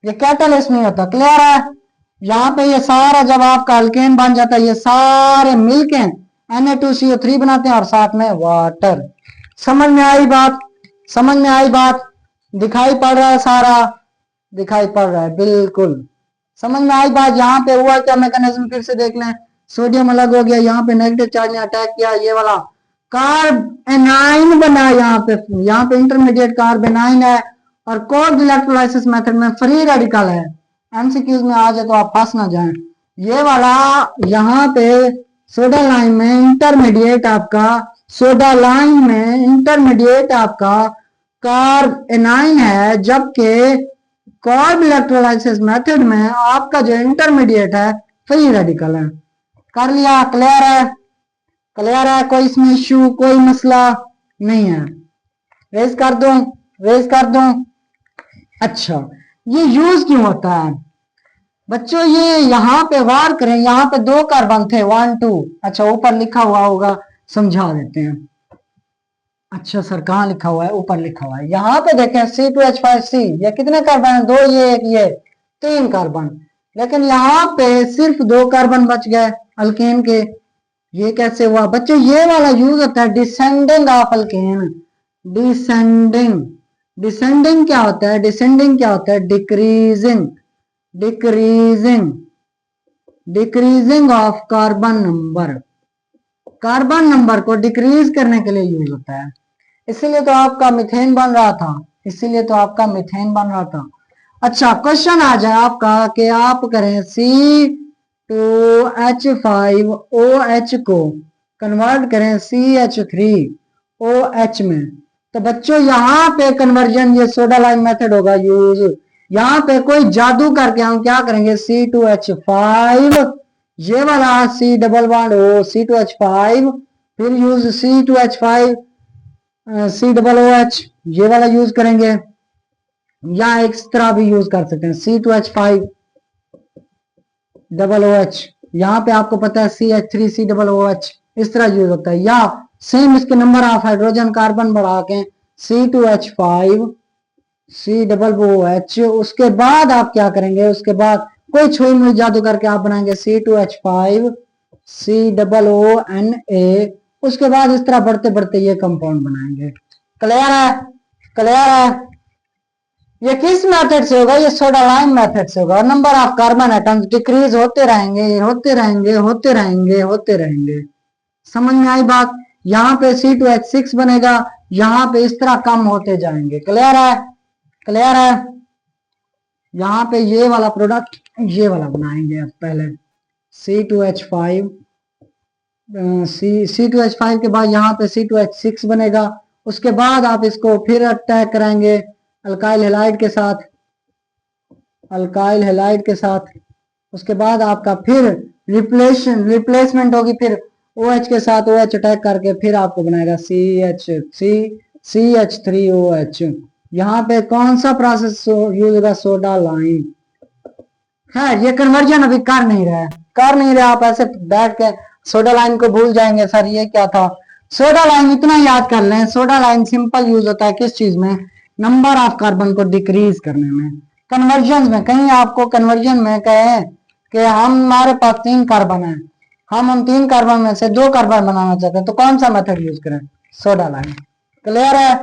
कैटालिस्ट नहीं होता। क्लियर है, यहाँ पे ये सारा जब आपका अल्केन बन जाता है ये सारे मिलके Na2CO3 बनाते हैं और साथ में वाटर। समझ में आई बात, समझ में आई बात, दिखाई पड़ रहा है, सारा दिखाई पड़ रहा है, बिल्कुल समझ में आई बात। यहाँ पे हुआ क्या मैकेनिज्म फिर से देख लें, सोडियम अलग हो गया, यहाँ पे नेगेटिव चार्ज ने अटैक किया, ये वाला कार्बेनाइन बना, यहाँ पे इंटरमीडिएट कार्बेनाइन है और कोल्ड इलेक्ट्रोलाइसिस मेथड में फ्री रेडिकल है। एमसीक्यूज में आ जाए तो आप फंस ना जाएं। ये वाला यहाँ पे सोडा लाइन में इंटरमीडिएट आपका, सोडा लाइन में इंटरमीडिएट आपका कार्बेनाइन है, जबकि कोल्ड इलेक्ट्रोलाइसिस मेथड में आपका जो इंटरमीडिएट है फ्री रेडिकल है। कर लिया, क्लियर है, क्लियर है, कोई इसमें इश्यू कोई मसला नहीं है, रेज कर दूं, रेज कर दूं। अच्छा ये यूज क्यों होता है बच्चों, ये यहाँ पे वार करें, यहाँ पे 2 कार्बन थे 1 2, अच्छा ऊपर लिखा हुआ होगा, समझा देते हैं। अच्छा सर कहाँ लिखा हुआ है, ऊपर लिखा हुआ है, यहाँ पे देखें C2H5C, ये कितने कार्बन है, 2 ये 1 ये 3 कार्बन। लेकिन यहाँ पे सिर्फ 2 कार्बन बच गए अल्केन के। ये कैसे हुआ बच्चों? ये वाला यूज होता है descending of alkane. Descending, descending क्या होता है? डिसेंडिंग क्या होता है? Decreasing, decreasing, decreasing of carbon number. Carbon number को डिक्रीज करने के लिए यूज होता है। इसीलिए तो आपका मीथेन बन रहा था, इसीलिए तो आपका मीथेन बन रहा था। अच्छा क्वेश्चन आ जाए आपका कि आप करें C2H5OH को कन्वर्ट करें CH3OH में। तो बच्चों यहाँ पे कन्वर्जन ये सोडा लाइम मेथड होगा यूज। यहाँ पे कोई जादू करके हम क्या करेंगे? C2H5, ये वाला C double bond O C2H5, फिर यूज C2H5 C OOH, ये वाला यूज करेंगे। या इस तरह भी यूज कर सकते हैं C2H5 OOH। यहाँ पे आपको पता है CH3 COOH, इस तरह यूज होता है। या सेम इसके नंबर ऑफ हाइड्रोजन कार्बन बढ़ा के C2H5 COOH। उसके बाद आप क्या करेंगे? उसके बाद कोई छुई मुई जादू करके आप बनाएंगे C2H5 COONA। उसके बाद इस तरह बढ़ते बढ़ते ये कंपाउंड बनाएंगे। क्लियर है? क्लियर है? ये किस मेथड से होगा? ये सोडा लाइम मेथड से होगा। Number of carbon atoms decrease होते रहेंगे, होते रहेंगे, होते रहेंगे, होते रहेंगे। समझ में आई बात? यहाँ पे C2H6 बनेगा, यहाँ पे इस तरह कम होते जाएंगे। क्लियर है? क्लियर है? यहाँ पे ये वाला प्रोडक्ट ये वाला बनाएंगे अब पहले C2H5 C2H5 के बाद यहाँ पे C2H6 बनेगा। उसके बाद आप इसको फिर अटैक कराएंगे अल्काइल हैलाइड के साथ, अल्काइल हैलाइड के साथ। उसके बाद आपका फिर रिप्लेसमेंट होगी, फिर OH के साथ OH अटैक करके फिर आपको बनाएगा CH3OH। यहाँ पे कौन सा प्रोसेस यूज होगा? सोडा लाइम है। ये कन्वर्जन अभी कर नहीं रहा है, कर नहीं रहा। आप ऐसे बैठ के सोडा लाइम को भूल जाएंगे, सर ये क्या था। सोडा लाइम इतना याद कर लें, सोडा लाइम सिंपल यूज होता है किस चीज में? नंबर ऑफ कार्बन को डिक्रीज करने में, कन्वर्जन में। कहीं आपको कन्वर्जन में कहे कि हमारे पास 3 कार्बन है, हम उन 3 कार्बन में से 2 कार्बन बनाना चाहते हैं, तो कौन सा मेथड यूज करें? Soda lime. क्लियर है?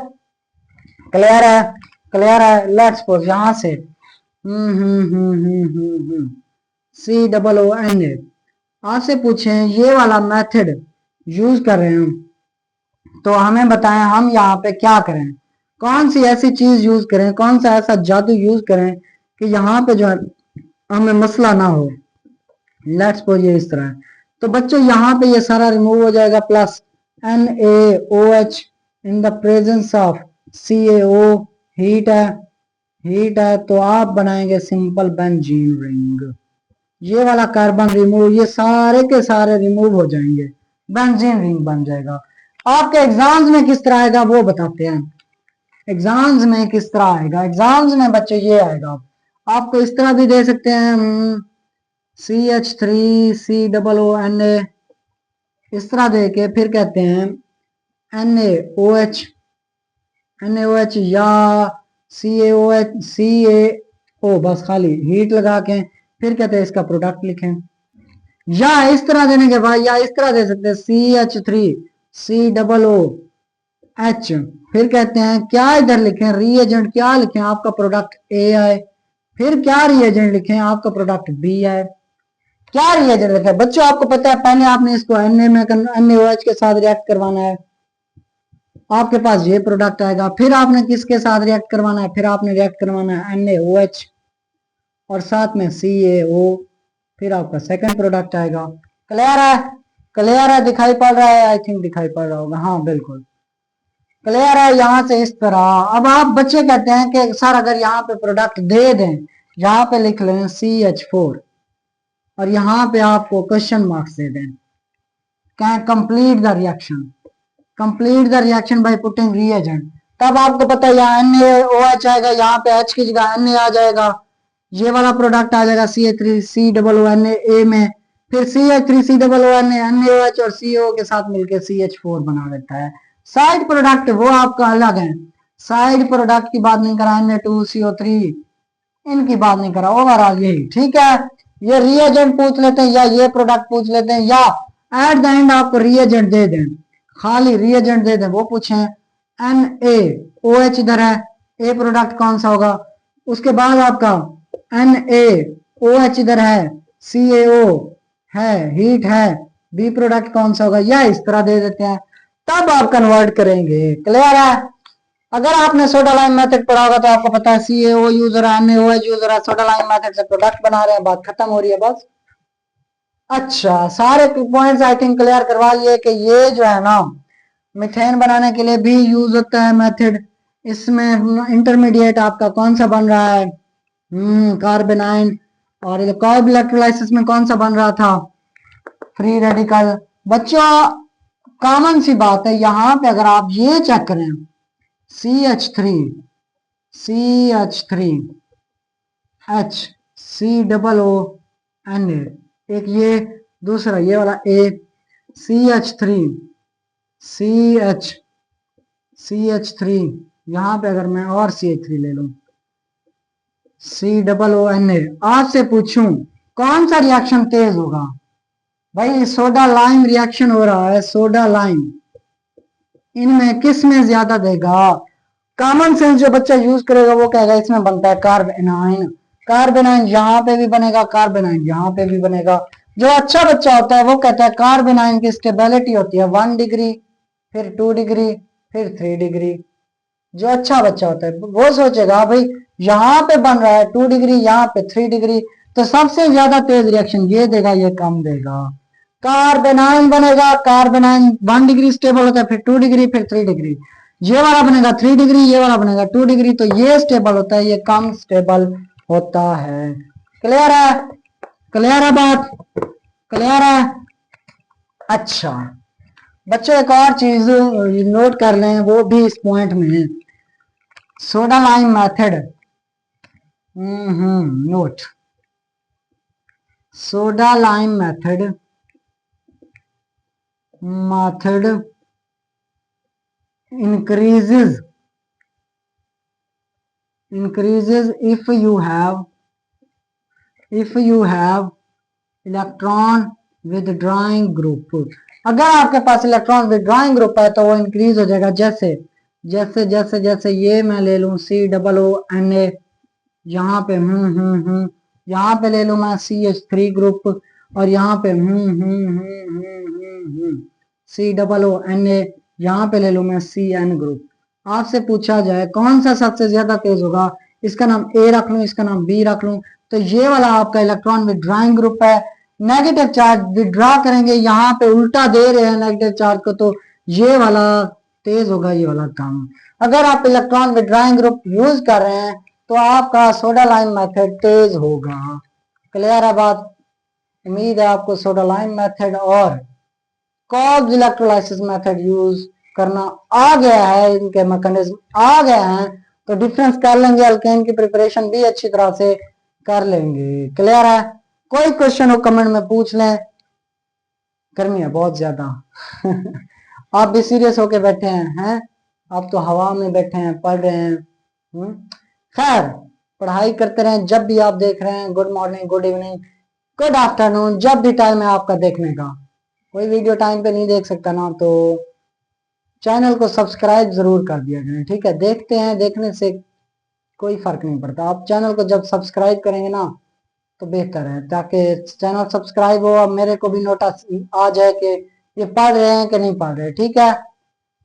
क्लियर है? क्लियर है? लेट्स सपोज यहां से COONA आपसे पूछे ये वाला मेथड यूज कर रहे हैं, तो हमें बताएं हम यहाँ पे क्या करें? कौन सी ऐसी चीज यूज करें, कौन सा ऐसा जादू यूज करें कि यहाँ पे जो है हमें मसला ना हो। लेट्स सपोज ये इस तरह है, तो बच्चों यहाँ पे ये सारा रिमूव हो जाएगा, plus NaOH in the presence of CaO, heat है, हीट है, तो आप बनाएंगे सिंपल बेंजीन रिंग। ये वाला कार्बन रिमूव, ये सारे के सारे रिमूव हो जाएंगे, बेंजीन रिंग बन जाएगा। आपके एग्जाम्स में किस तरह आएगा वो बताते हैं। एग्जाम्स में किस तरह आएगा? एग्जाम्स में बच्चों ये आएगा, आपको इस तरह भी दे सकते हैं CH3COONA, इस तरह दे के फिर कहते हैं NaOH, NaOH या CaO, बस खाली हीट लगा के फिर कहते हैं इसका प्रोडक्ट लिखें। या इस तरह देने के बाद या इस तरह दे सकते हैं CH3COOH, फिर कहते हैं क्या इधर लिखें? रीएजेंट क्या लिखें? आपका प्रोडक्ट A आए। फिर क्या रीएजेंट लिखें? आपका प्रोडक्ट B आए। क्या रिएजेंट लिखें? बच्चों आपको पता है पहले आपने इसको NaOH के साथ रिएक्ट करवाना है, आपके पास ये प्रोडक्ट आएगा। फिर आपने किसके साथ रिएक्ट करवाना है? फिर आपने रिएक्ट करवाना है NaOH और साथ में CaO, फिर आपका सेकंड प्रोडक्ट आएगा। क्लियर है? क्लियर है? दिखाई पड़ रहा है? आई थिंक दिखाई पड़ रहा होगा, हाँ बिल्कुल क्लियर है। यहाँ से इस तरह अब आप बच्चे कहते हैं कि सर अगर यहाँ पे प्रोडक्ट दे दें, यहाँ पे लिख लें CH4 और यहाँ पे आपको क्वेश्चन मार्क्स दे दें, can complete the reaction, complete the reaction by putting reagent, तब आपको पता है यहाँ NaOH आएगा, यहाँ पे H की जगह Na आ जाएगा, ये वाला प्रोडक्ट आ जाएगा CH3COONA में, फिर CH3COONA NaOH और CO के साथ मिलकर CH4 बना देता है। साइड प्रोडक्ट वो आपका अलग है, साइड प्रोडक्ट की बात नहीं करा, Na2CO3 इनकी बात नहीं करा, ओवरऑल यही ठीक है। ये रिएजेंट पूछ लेते हैं या ये प्रोडक्ट पूछ लेते हैं, या एट द एंड आपको रिएजेंट दे दें, खाली रिएजेंट दे दें, वो पूछे NaOH इधर है, ए प्रोडक्ट कौन सा होगा, उसके बाद आपका NaOH इधर है, CaO है, हीट है, बी प्रोडक्ट कौन सा होगा, या इस तरह दे देते हैं, तब आप कन्वर्ट करेंगे। क्लियर है? अगर आपने सोडा लाइम मेथड पढ़ा होगा तो आपको पता है CaO यूजर है, NaOH यूजर है, सोडा लाइम मेथड से प्रोडक्ट बना रहे हैं, बात खत्म हो रही है बस। अच्छा, सारे पॉइंट्स आई थिंक क्लियर करवा लिए कि ये जो है ना मीथेन बनाने के लिए भी यूज होता है मेथड। इसमें इंटरमीडिएट आपका कौन सा बन रहा है, कार्बेनाइन, और कार्ब इलेक्ट्रोलाइसिस में कौन सा बन रहा था, फ्री रेडिकल। बच्चों कॉमन सी बात है यहाँ पे, अगर आप ये चेक करें CH3 HCOO Na, एक ये दूसरा ये वाला A, CH3 CH3, यहां पे अगर मैं और CH3 ले लूं COONA, आपसे पूछूं कौन सा रिएक्शन तेज होगा, भाई सोडा लाइम रिएक्शन हो रहा है, सोडा लाइम, इनमें किस में ज्यादा देगा, कॉमन सेंस जो बच्चा यूज करेगा वो कहेगा इसमें बनता है कार्बेनाइन, कार्बेनाइन यहाँ पे भी बनेगा, कार्बेनाइन यहाँ पे भी बनेगा। जो अच्छा बच्चा होता है वो कहता है कार्बेनाइन की स्टेबिलिटी होती है 1 डिग्री, फिर 2 डिग्री, फिर 3 डिग्री। जो अच्छा बच्चा होता है वो सोचेगा भाई यहाँ पे बन रहा है 2 डिग्री, यहाँ पे 3 डिग्री, तो सबसे ज्यादा तेज रिएक्शन ये देगा, ये कम देगा। कार्बेनाइन बनेगा, कार्बेनाइन 1 डिग्री स्टेबल होता है, फिर 2 डिग्री, फिर 3 डिग्री। ये वाला बनेगा 3 डिग्री, ये वाला बनेगा 2 डिग्री, तो ये स्टेबल होता है, ये कम स्टेबल होता है। क्लियर है? क्लियर है बात? क्लियर है? अच्छा बच्चों एक और चीज नोट कर लें, वो भी इस पॉइंट में है, soda lime method. Note, soda lime method increases if you have electron withdrawing group। अगर आपके पास इलेक्ट्रॉन विड्रॉइंग ग्रुप है तो वो इंक्रीज हो जाएगा, जैसे जैसे जैसे जैसे ये मैं ले लूं COONA, यहाँ पे यहाँ पे ले लूं मैं CH3 ग्रुप, और यहाँ पे COONA, यहाँ पे ले लूं मैं CN ग्रुप। आपसे पूछा जाए कौन सा सबसे ज्यादा तेज होगा, इसका नाम A रख लूं, इसका नाम B रख लूं, तो ये वाला आपका इलेक्ट्रॉन विड्रॉइंग ग्रुप है, नेगेटिव चार्ज विड्रॉ करेंगे, यहाँ पे उल्टा दे रहे हैं नेगेटिव चार्ज को, तो ये वाला तेज होगा, ये वाला कम। अगर आप इलेक्ट्रॉन विड्रॉइंग ग्रुप यूज कर रहे हैं तो आपका सोडा लाइम मेथड तेज होगा। क्लियर है बात? उम्मीद है आपको सोडा लाइम मेथड और कॉल्ब इलेक्ट्रोलाइसिस मेथड यूज करना आ गया है, इनके मैकेनिज्म आ गए हैं, तो डिफरेंस कर लेंगे, अल्केन की प्रिपरेशन भी अच्छी तरह से कर लेंगे। क्लियर है? कोई क्वेश्चन हो कमेंट में पूछ लें, गर्मी है बहुत ज्यादा आप भी सीरियस होके बैठे हैं, आप तो हवा में बैठे हैं, पढ़ रहे हैं। खैर पढ़ाई करते रहें, जब भी आप देख रहे हैं, good morning, good evening, good afternoon, जब भी टाइम है आपका देखने का। कोई वीडियो टाइम पे नहीं देख सकता ना, तो चैनल को सब्सक्राइब जरूर कर दिया करें, ठीक है? देखते हैं, देखने से कोई फर्क नहीं पड़ता, आप चैनल को जब सब्सक्राइब करेंगे ना तो बेहतर है, ताकि चैनल सब्सक्राइब हो, अब मेरे को भी नोटिस आ जाए कि ये पढ़ रहे हैं कि नहीं पढ़ रहे, ठीक है?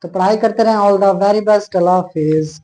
तो पढ़ाई करते रहें। All the very best, Allah Hafiz.